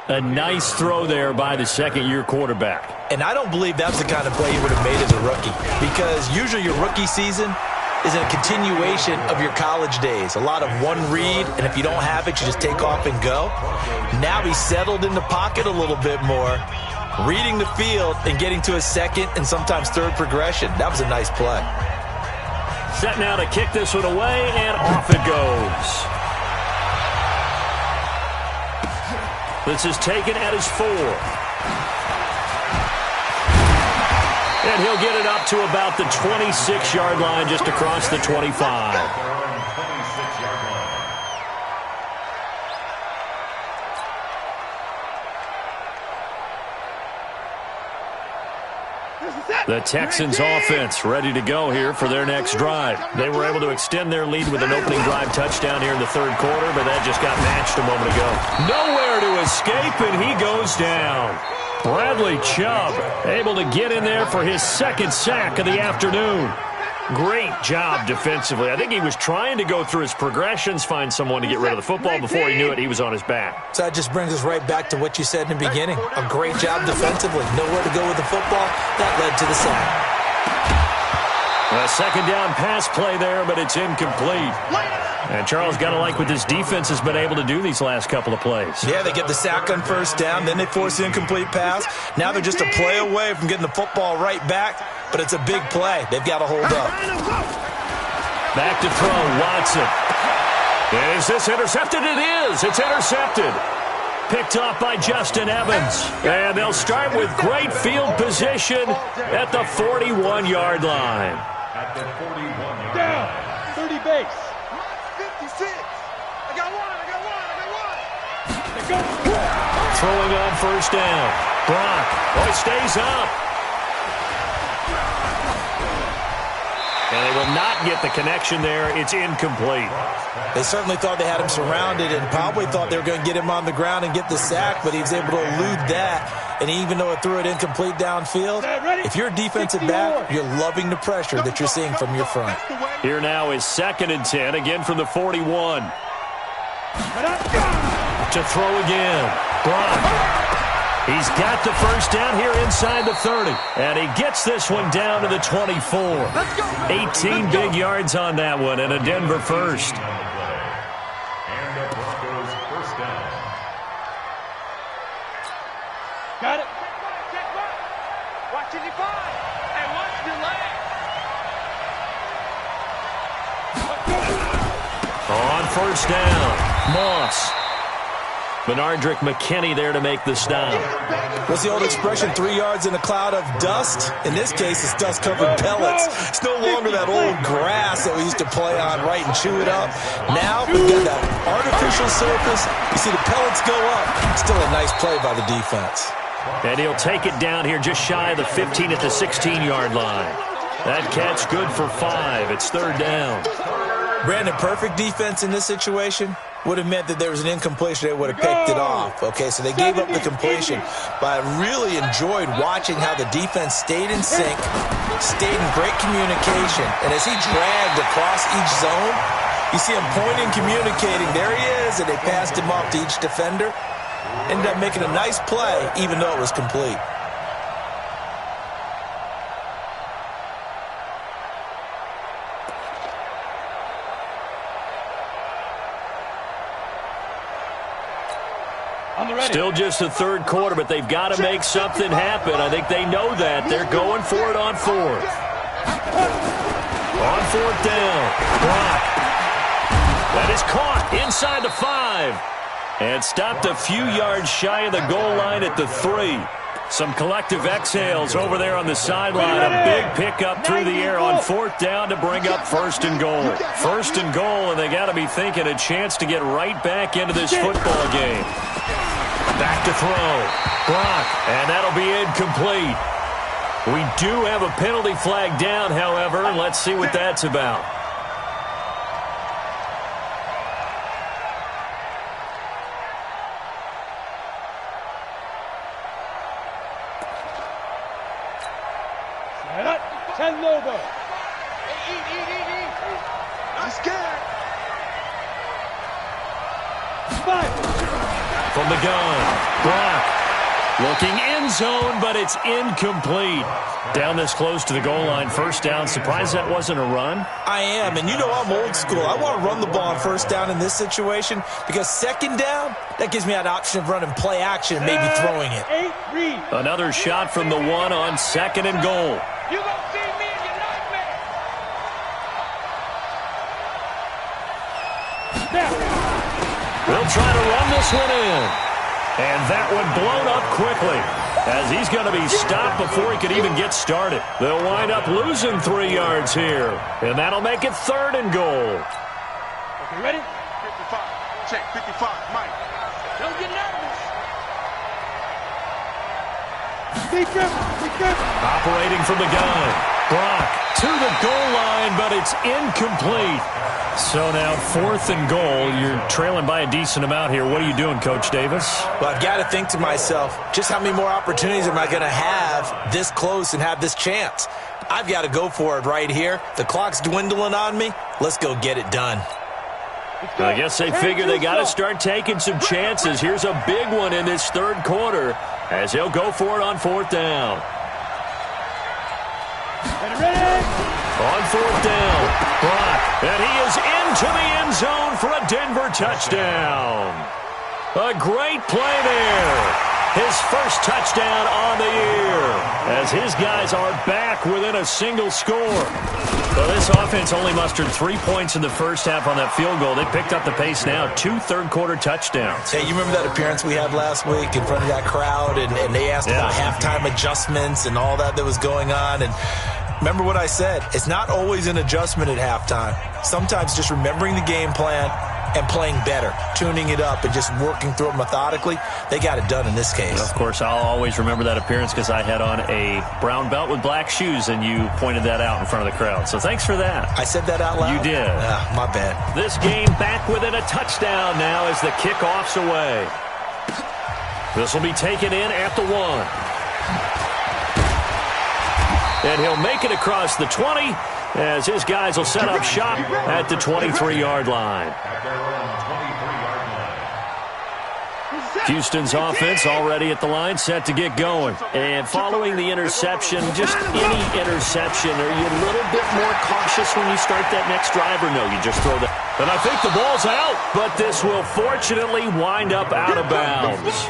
A nice throw there by the second-year quarterback. And I don't believe that's the kind of play you would have made as a rookie, because usually your rookie season is a continuation of your college days. A lot of one read, and if you don't have it, you just take off and go. Now he's settled in the pocket a little bit more, reading the field and getting to a second and sometimes third progression. That was a nice play. Set now to kick this one away, and off it goes. This is taken at his 4. And he'll get it up to about the 26-yard line, just across the 25. The Texans offense ready to go here for their next drive. They were able to extend their lead with an opening drive touchdown here in the 3rd quarter, but that just got matched a moment ago. Nowhere to escape, and he goes down. Bradley Chubb able to get in there for his 2nd sack of the afternoon. Great job defensively. I think he was trying to go through his progressions, find someone to get rid of the football. Before he knew it, he was on his back. So that just brings us right back to what you said in the beginning. A great job defensively. Nowhere to go with the football. That led to the sack. A second down pass play there, but it's incomplete. And Charles, got to like what this defense has been able to do these last couple of plays. Yeah, they get the sack on first down, then they force the incomplete pass. Now they're just a play away from getting the football right back, but it's a big play. They've got to hold up. Back to throw, Watson. Is this intercepted? It is. It's intercepted. Picked off by Justin Evans. And they'll start with great field position at the 41-yard line. At the 41-yard Down. line. 30 base. 56. I got one. Throwing on first down. Brock. Oh, he stays up. And they will not get the connection there. It's incomplete. They certainly thought they had him surrounded and probably thought they were going to get him on the ground and get the sack, but he was able to elude that. And even though it threw it incomplete downfield, if you're a defensive back, you're loving the pressure that you're seeing from your front. Here now is 2nd and 10, again from the 41. To throw again. Brock. He's got the first down here inside the 30. And he gets this one down to the 24. 18 big yards on that one, and a Denver first. And the Broncos first down. Got it. Watch it, and watch the leg. On first down, Moss. Benardrick McKinney there to make the stop. What's the old expression, 3 yards in a cloud of dust? In this case, it's dust-covered pellets. It's no longer that old grass that we used to play on, right, and chew it up. Now we've got that artificial surface. You see the pellets go up. Still a nice play by the defense. And he'll take it down here just shy of the 15 at the 16-yard line. That catch good for 5. It's 3rd down. Brandon, perfect defense in this situation would have meant that there was an incompletion. They would have picked it off. Okay, so they gave up the completion. But I really enjoyed watching how the defense stayed in sync, stayed in great communication. And as he dragged across each zone, you see him pointing, communicating. There he is, and they passed him off to each defender. Ended up making a nice play, even though it was complete. Still just the 3rd quarter, but they've got to make something happen. I think they know that. They're going for it on 4th. On 4th down. Brock. That is caught inside the 5. And stopped a few yards shy of the goal line at the 3. Some collective exhales over there on the sideline. A big pickup through the air on 4th down to bring up 1st and goal. 1st and goal, and they got to be thinking a chance to get right back into this football game. Back to throw. Brock, and that'll be incomplete. We do have a penalty flag down, however, and let's see what that's about. Ten Lobo. Eat. I'm scared. 5. From the gun, Brock looking end zone, but it's incomplete. Down this close to the goal line, 1st down. Surprised that wasn't a run? I am, and you know I'm old school. I want to run the ball on 1st down in this situation because 2nd down, that gives me that option of running play action and maybe throwing it. 8 read. Another shot from the 1 on 2nd and goal. You gonna see me in your nightmare. They'll try to run this one in. And that one blown up quickly as he's going to be stopped before he could even get started. They'll wind up losing 3 yards here. And that'll make it 3rd and goal. Okay, ready? 55. Check 55. Mike. Don't get nervous. Operating from the gun. Brock to the goal line, but it's incomplete. So now 4th and goal. You're trailing by a decent amount here. What are you doing, Coach Davis? Well, I've got to think to myself, just how many more opportunities am I going to have this close and have this chance? I've got to go for it right here. The clock's dwindling on me. Let's go get it done. I guess they figure they got to start taking some chances. Here's a big one in this third quarter as he'll go for it on fourth down. On fourth down, Brock, and he is into the end zone for a Denver touchdown. A great play there. His first touchdown on the year as his guys are back within a single score. Well, this offense only mustered 3 points in the first half on that field goal. They picked up the pace now, 2 third-quarter touchdowns. Hey, you remember that appearance we had last week in front of that crowd, and they asked about halftime adjustments and all that was going on, and remember what I said. It's not always an adjustment at halftime. Sometimes just remembering the game plan and playing better, tuning it up, and just working through it methodically. They got it done in this case. Of course, I'll always remember that appearance because I had on a brown belt with black shoes, and you pointed that out in front of the crowd. So thanks for that. I said that out loud? You did. My bad. This game back within a touchdown now as the kickoff's away. This will be taken in at the 1. And he'll make it across the 20 as his guys will set up shop at the 23-yard line. Houston's offense already at the line, set to get going. And following the interception, just any interception, are you a little bit more cautious when you start that next drive, or no, you just throw that? And I think the ball's out, but this will fortunately wind up out of bounds.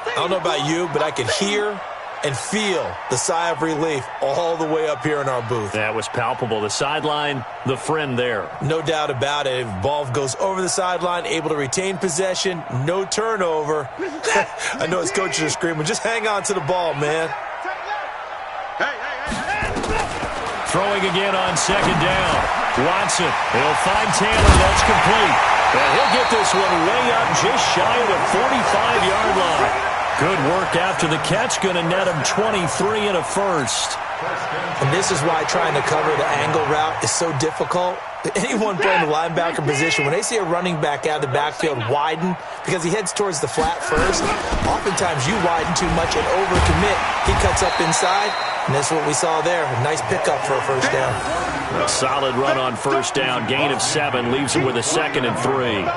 I don't know about you, but I can hear and feel the sigh of relief all the way up here in our booth. That was palpable. The sideline, the friend there. No doubt about it. If ball goes over the sideline, able to retain possession, no turnover. I know his coaches are screaming, just hang on to the ball, man. Throwing again on second down. Watson, he'll find Taylor. That's complete. And he'll get this one way up just shy of the 45-yard line. Good work after the catch. Going to net him 23 and a first. And this is why trying to cover the angle route is so difficult. Anyone playing the linebacker position, when they see a running back out of the backfield widen because he heads towards the flat first, oftentimes you widen too much and overcommit. He cuts up inside, and that's what we saw there. A nice pickup for a first down. A solid run on first down. Gain of 7 leaves him with a 2nd and 3.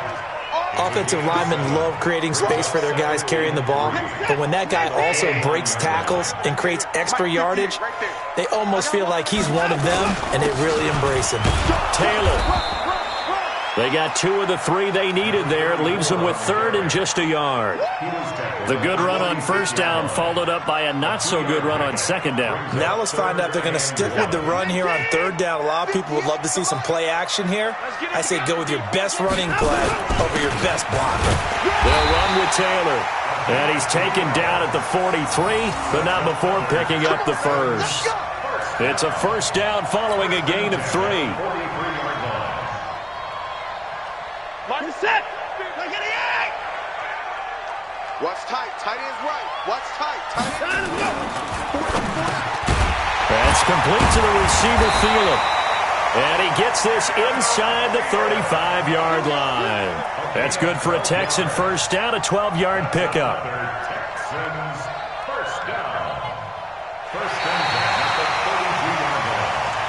Offensive linemen love creating space for their guys carrying the ball, but when that guy also breaks tackles and creates extra yardage, they almost feel like he's one of them, and they really embrace him. Taylor. They got 2 of the 3 they needed there. It leaves them with 3rd and just a yard. The good run on first down followed up by a not-so-good run on second down. Now let's find out if they're going to stick with the run here on third down. A lot of people would love to see some play action here. I say go with your best running play over your best blocker. They'll run with Taylor. And he's taken down at the 43, but not before picking up the first. It's a first down following a gain of 3. Watch tight. Tight ends right. Watch tight. Tight ends That's complete to the receiver, Thielen. And he gets this inside the 35-yard line. That's good for a Texan first down, a 12-yard pickup. Texans first down.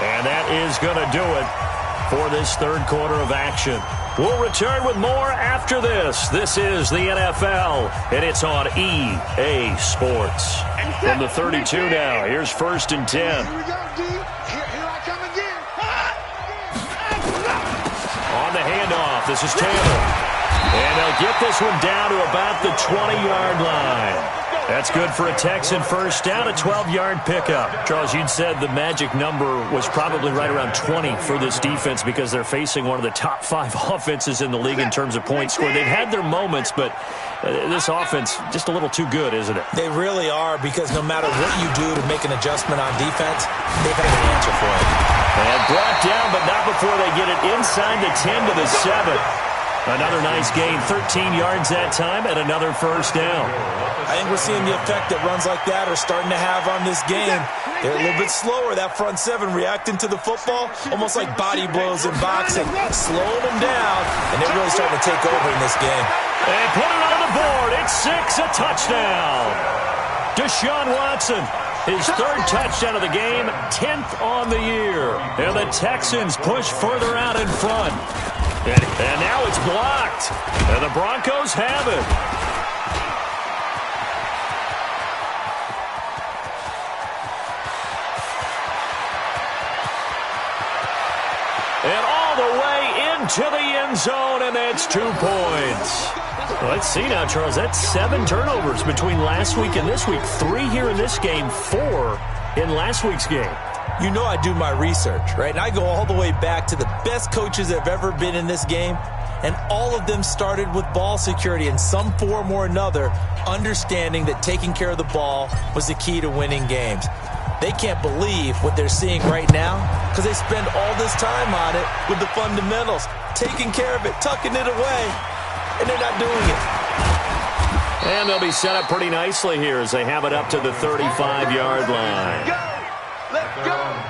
And that is going to do it for this third quarter of action. We'll return with more after this. This is the NFL, and it's on EA Sports. From the 32 now, here's 1st and 10. Here we go, D. Here I come again. On the handoff, this is Taylor. And they'll get this one down to about the 20-yard line. That's good for a Texan first down, a 12-yard pickup. Charles, you'd said the magic number was probably right around 20 for this defense because they're facing one of the top 5 offenses in the league in terms of points scored. They've had their moments, but this offense just a little too good, isn't it? They really are, because no matter what you do to make an adjustment on defense, they've had an answer for it. And brought down, but not before they get it inside the 10 to the 7. Another nice gain, 13 yards that time, and another first down. I think we're seeing the effect that runs like that are starting to have on this game. They're a little bit slower, that front 7 reacting to the football, almost like body blows in boxing, slowing them down, and they're really starting to take over in this game. And put it on the board. It's 6, a touchdown. Deshaun Watson His third touchdown of the game, 10th on the year. And the Texans push further out in front. And now it's blocked. And the Broncos have it. And all the way into the end zone, and that's 2 points. Well, let's see now, Charles. That's 7 turnovers between last week and this week. 3 here in this game, 4 in last week's game. You know I do my research, right? And I go all the way back to the best coaches that have ever been in this game, and all of them started with ball security in some form or another, understanding that taking care of the ball was the key to winning games. They can't believe what they're seeing right now because they spend all this time on it with the fundamentals, taking care of it, tucking it away, and they're not doing it. And they'll be set up pretty nicely here as they have it up to the 35-yard line. Let's go.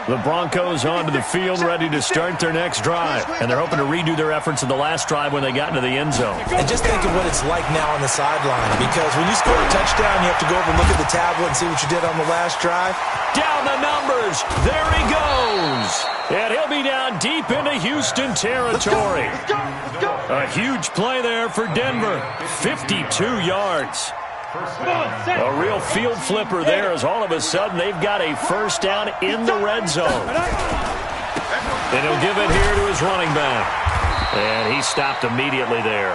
The Broncos onto the field, ready to start their next drive. And they're hoping to redo their efforts in the last drive when they got into the end zone. And just think of what it's like now on the sideline, because when you score a touchdown, you have to go over and look at the tablet and see what you did on the last drive. Down the numbers. There he goes. And he'll be down deep into Houston territory. A huge play there for Denver. 52 yards. A real field flipper there as all of a sudden they've got a first down in the red zone. And he'll give it here to his running back. And he stopped immediately there.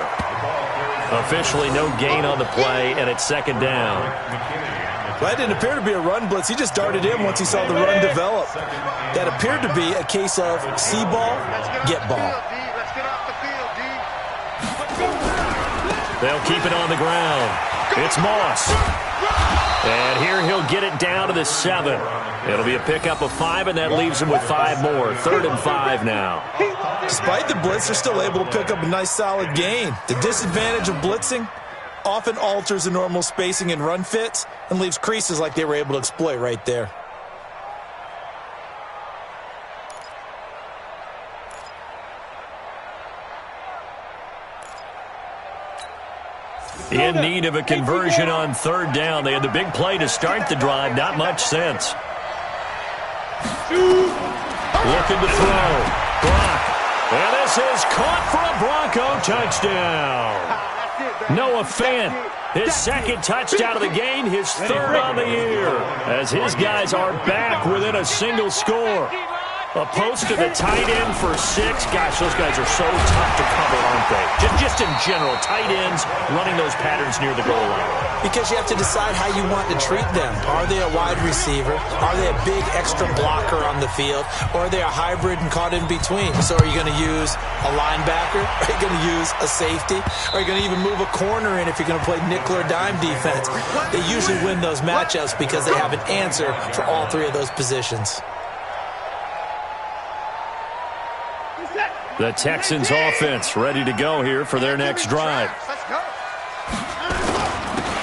Officially no gain on the play, and it's second down. Well, that didn't appear to be a run blitz. He just darted in once he saw the run develop. That appeared to be a case of see ball, get ball. Let's get off the field, D. They'll keep it on the ground. It's Moss. And here he'll get it down to the 7. It'll be a pickup of 5, and that leaves him with 5 more. 3rd and 5 now. Despite the blitz, they're still able to pick up a nice solid gain. The disadvantage of blitzing often alters the normal spacing and run fits and leaves creases like they were able to exploit right there. In need of a conversion on 3rd down. They had the big play to start the drive. Not much sense. Looking to throw. Block. And this is caught for a Bronco touchdown. Noah Fant, his 2nd touchdown of the game, his 3rd on the year, as his guys are back within a single score. A post to the tight end for 6. Gosh, those guys are so tough to cover, aren't they? Just in general, tight ends running those patterns near the goal line. Because you have to decide how you want to treat them. Are they a wide receiver? Are they a big extra blocker on the field? Or are they a hybrid and caught in between? So are you going to use a linebacker? Are you going to use a safety? Are you going to even move a corner in if you're going to play nickel or dime defense? They usually win those matchups because they have an answer for all 3 of those positions. The Texans offense ready to go here for their next drive.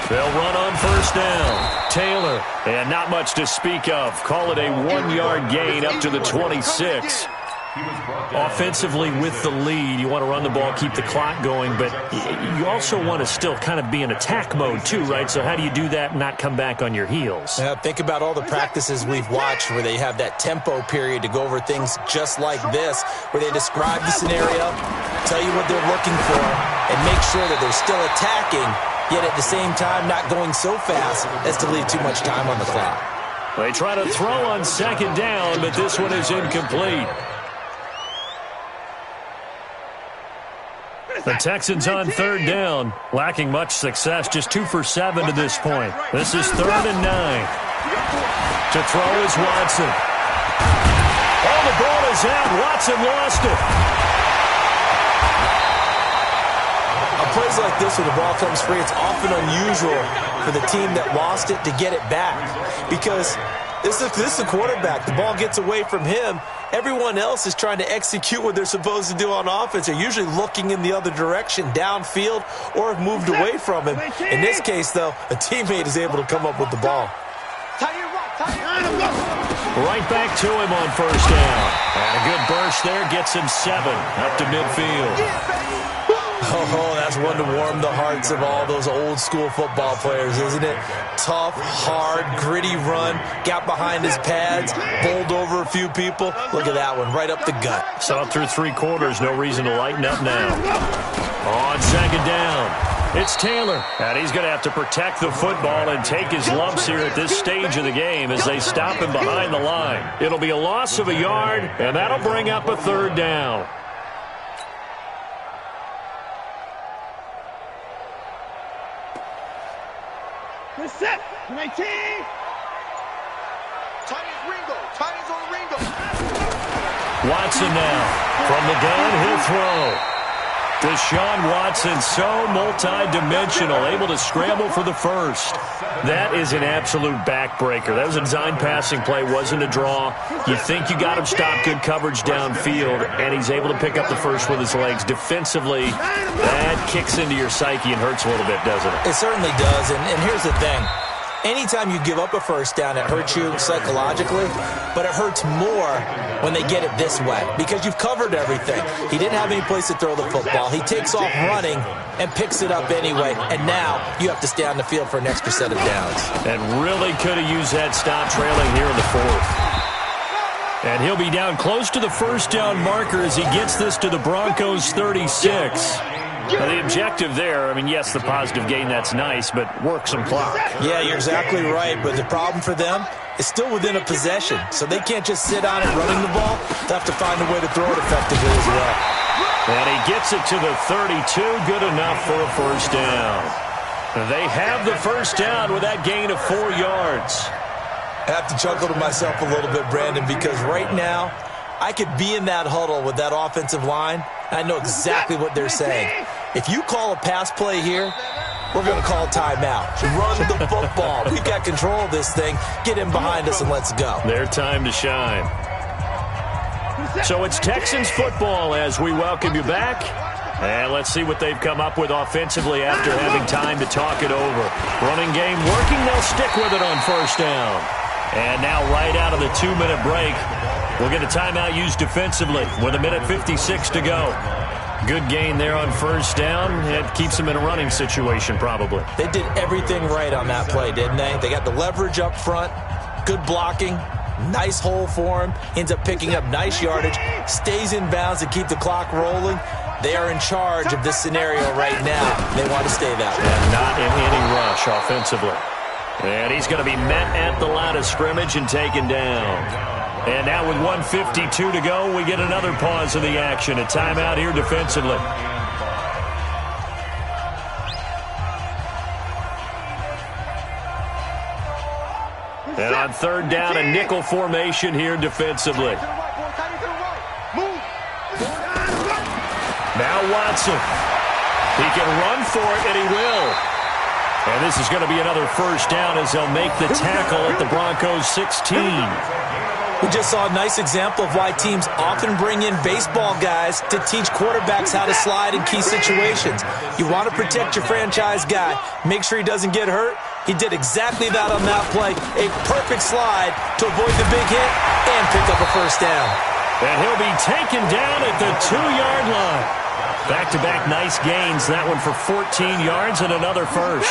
They'll run on 1st down. Taylor, and not much to speak of. Call it a 1-yard gain up to the 26. Offensively with the lead, you want to run the ball, keep the clock going, but you also want to still kind of be in attack mode too, right? So how do you do that and not come back on your heels? Think about all the practices we've watched where they have that tempo period to go over things just like this, where they describe the scenario, tell you what they're looking for, and make sure that they're still attacking, yet at the same time not going so fast as to leave too much time on the clock. They try to throw on 2nd down, but this one is incomplete. The Texans on 3rd down, lacking much success, just 2 for 7 to this point. This is 3rd and 9. To throw is Watson. Oh, the ball is out. Watson lost it. On plays like this where the ball comes free, it's often unusual for the team that lost it to get it back because this is the quarterback. The ball gets away from him. Everyone else is trying to execute what they're supposed to do on offense. They're usually looking in the other direction, downfield, or have moved away from him. In this case, though, a teammate is able to come up with the ball. Right back to him on 1st down. And a good burst there gets him 7 up to midfield. Oh, that's one to warm the hearts of all those old school football players, isn't it? Tough, hard, gritty run, got behind his pads, bowled over a few people. Look at that one, right up the gut. So through 3 quarters, no reason to lighten up now. On second down, it's Taylor. And he's going to have to protect the football and take his lumps here at this stage of the game as they stop him behind the line. It'll be a loss of a yard, and that'll bring up a 3rd down. Set. 19. Tight is Ringo. Tight is on Ringo. Watson now. From the gun, he'll throw. Deshaun Watson, so multi-dimensional, able to scramble for the first. That is an absolute backbreaker. That was a design passing play, wasn't a draw. You think you got him stopped, good coverage downfield, and he's able to pick up the first with his legs. Defensively, that kicks into your psyche and hurts a little bit, doesn't it? It certainly does, and here's the thing. Anytime you give up a first down, it hurts you psychologically, but it hurts more when they get it this way because you've covered everything. He didn't have any place to throw the football. He takes off running and picks it up anyway, and now you have to stay on the field for an extra set of downs. And really could have used that stop trailing here in the 4th. And he'll be down close to the first down marker as he gets this to the Broncos 36. Now, the objective there, I mean, yes, the positive gain, that's nice, but work some clock. Yeah, you're exactly right, but the problem for them is still within a possession, so they can't just sit on it running the ball. They have to find a way to throw it effectively as well. And he gets it to the 32, good enough for a first down. They have the first down with that gain of 4 yards. I have to chuckle to myself a little bit, Brandon, because right now I could be in that huddle with that offensive line. I know exactly what they're saying. If you call a pass play here, we're going to call timeout. Run the football. We've got control of this thing. Get in behind us and let's go. Their time to shine. So it's Texans football as we welcome you back. And let's see what they've come up with offensively after having time to talk it over. Running game working. They'll stick with it on first down. And now right out of the 2-minute break, we'll get a timeout used defensively with 1:56 to go. Good gain there on first down. It keeps them in a running situation probably. They did everything right on that play, didn't they? They got the leverage up front, good blocking, nice hole for him, ends up picking up nice yardage, stays in bounds to keep the clock rolling. They are in charge of this scenario right now. They want to stay that way. And not in any rush offensively. And he's going to be met at the line of scrimmage and taken down. And now with 1:52 to go, we get another pause of the action. A timeout here defensively. And on third down, a nickel formation here defensively. Now Watson. He can run for it, and he will. And this is going to be another first down as they'll make the tackle at the Broncos 16. We just saw a nice example of why teams often bring in baseball guys to teach quarterbacks how to slide in key situations. You want to protect your franchise guy. Make sure he doesn't get hurt. He did exactly that on that play. A perfect slide to avoid the big hit and pick up a first down. And he'll be taken down at the 2-yard line. Back-to-back nice gains. That one for 14 yards and another first.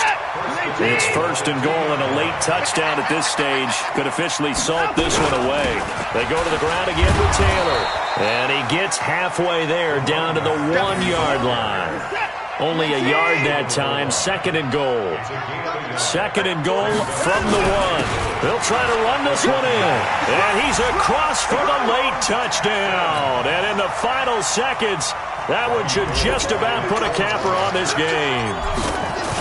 It's first and goal and a late touchdown at this stage. Could officially salt this one away. They go to the ground again with Taylor. And he gets halfway there down to the 1-yard line. Only a yard that time. Second and goal. Second and goal from the 1. They'll try to run this one in. And he's across for the late touchdown. And in the final seconds, that one should just about put a capper on this game.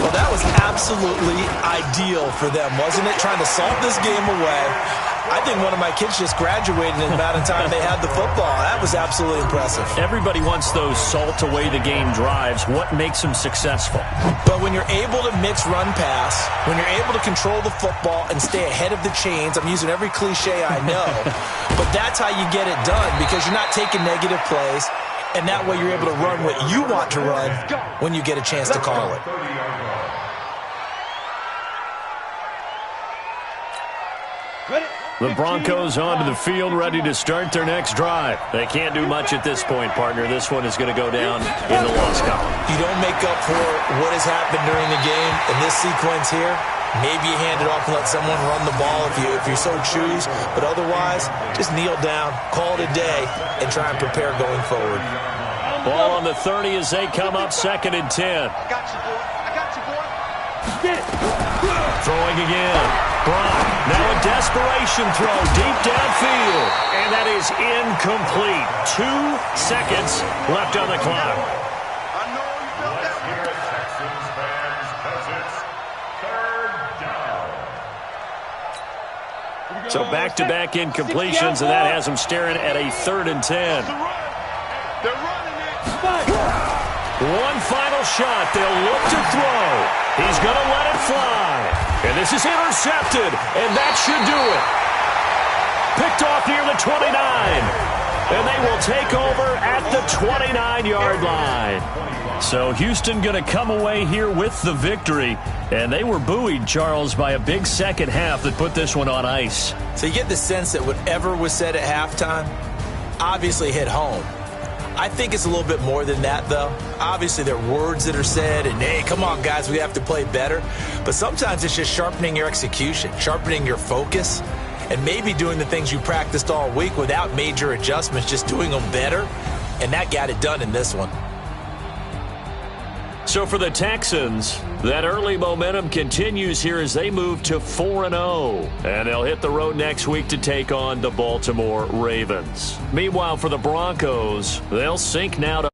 Well, that was absolutely ideal for them, wasn't it? Trying to salt this game away. I think one of my kids just graduated in the amount of time they had the football. That was absolutely impressive. Everybody wants those salt-away-the-game drives. What makes them successful? But when you're able to mix run-pass, when you're able to control the football and stay ahead of the chains, I'm using every cliche I know, but that's how you get it done because you're not taking negative plays. And that way you're able to run what you want to run when you get a chance to call it. The Broncos onto the field, ready to start their next drive. They can't do much at this point, partner. This one is going to go down in the loss column. You don't make up for what has happened during the game in this sequence here. Maybe you hand it off and let someone run the ball if you so choose. But otherwise, just kneel down, call it a day, and try and prepare going forward. Ball on the 30 as they come up 2nd and 10. I got you, boy. I got you, boy. Get it. Throwing again. Brock, now a desperation throw deep downfield. And that is incomplete. 2 seconds left on the clock. I know you felt that. Here at Texans fans, because it's 3rd down. So back-to-back incompletions, and that has them staring at a 3rd and 10. They're running it. One final shot. They'll look to throw. He's going to let it fly. And this is intercepted, and that should do it. Picked off near the 29. And they will take over at the 29-yard line. So Houston going to come away here with the victory. And they were buoyed, Charles, by a big second half that put this one on ice. So you get the sense that whatever was said at halftime obviously hit home. I think it's a little bit more than that, though. Obviously, there are words that are said, and, hey, come on, guys, we have to play better. But sometimes it's just sharpening your execution, sharpening your focus, and maybe doing the things you practiced all week without major adjustments, just doing them better. And that got it done in this one. So for the Texans, that early momentum continues here as they move to 4-0. And they'll hit the road next week to take on the Baltimore Ravens. Meanwhile, for the Broncos, they'll sink now to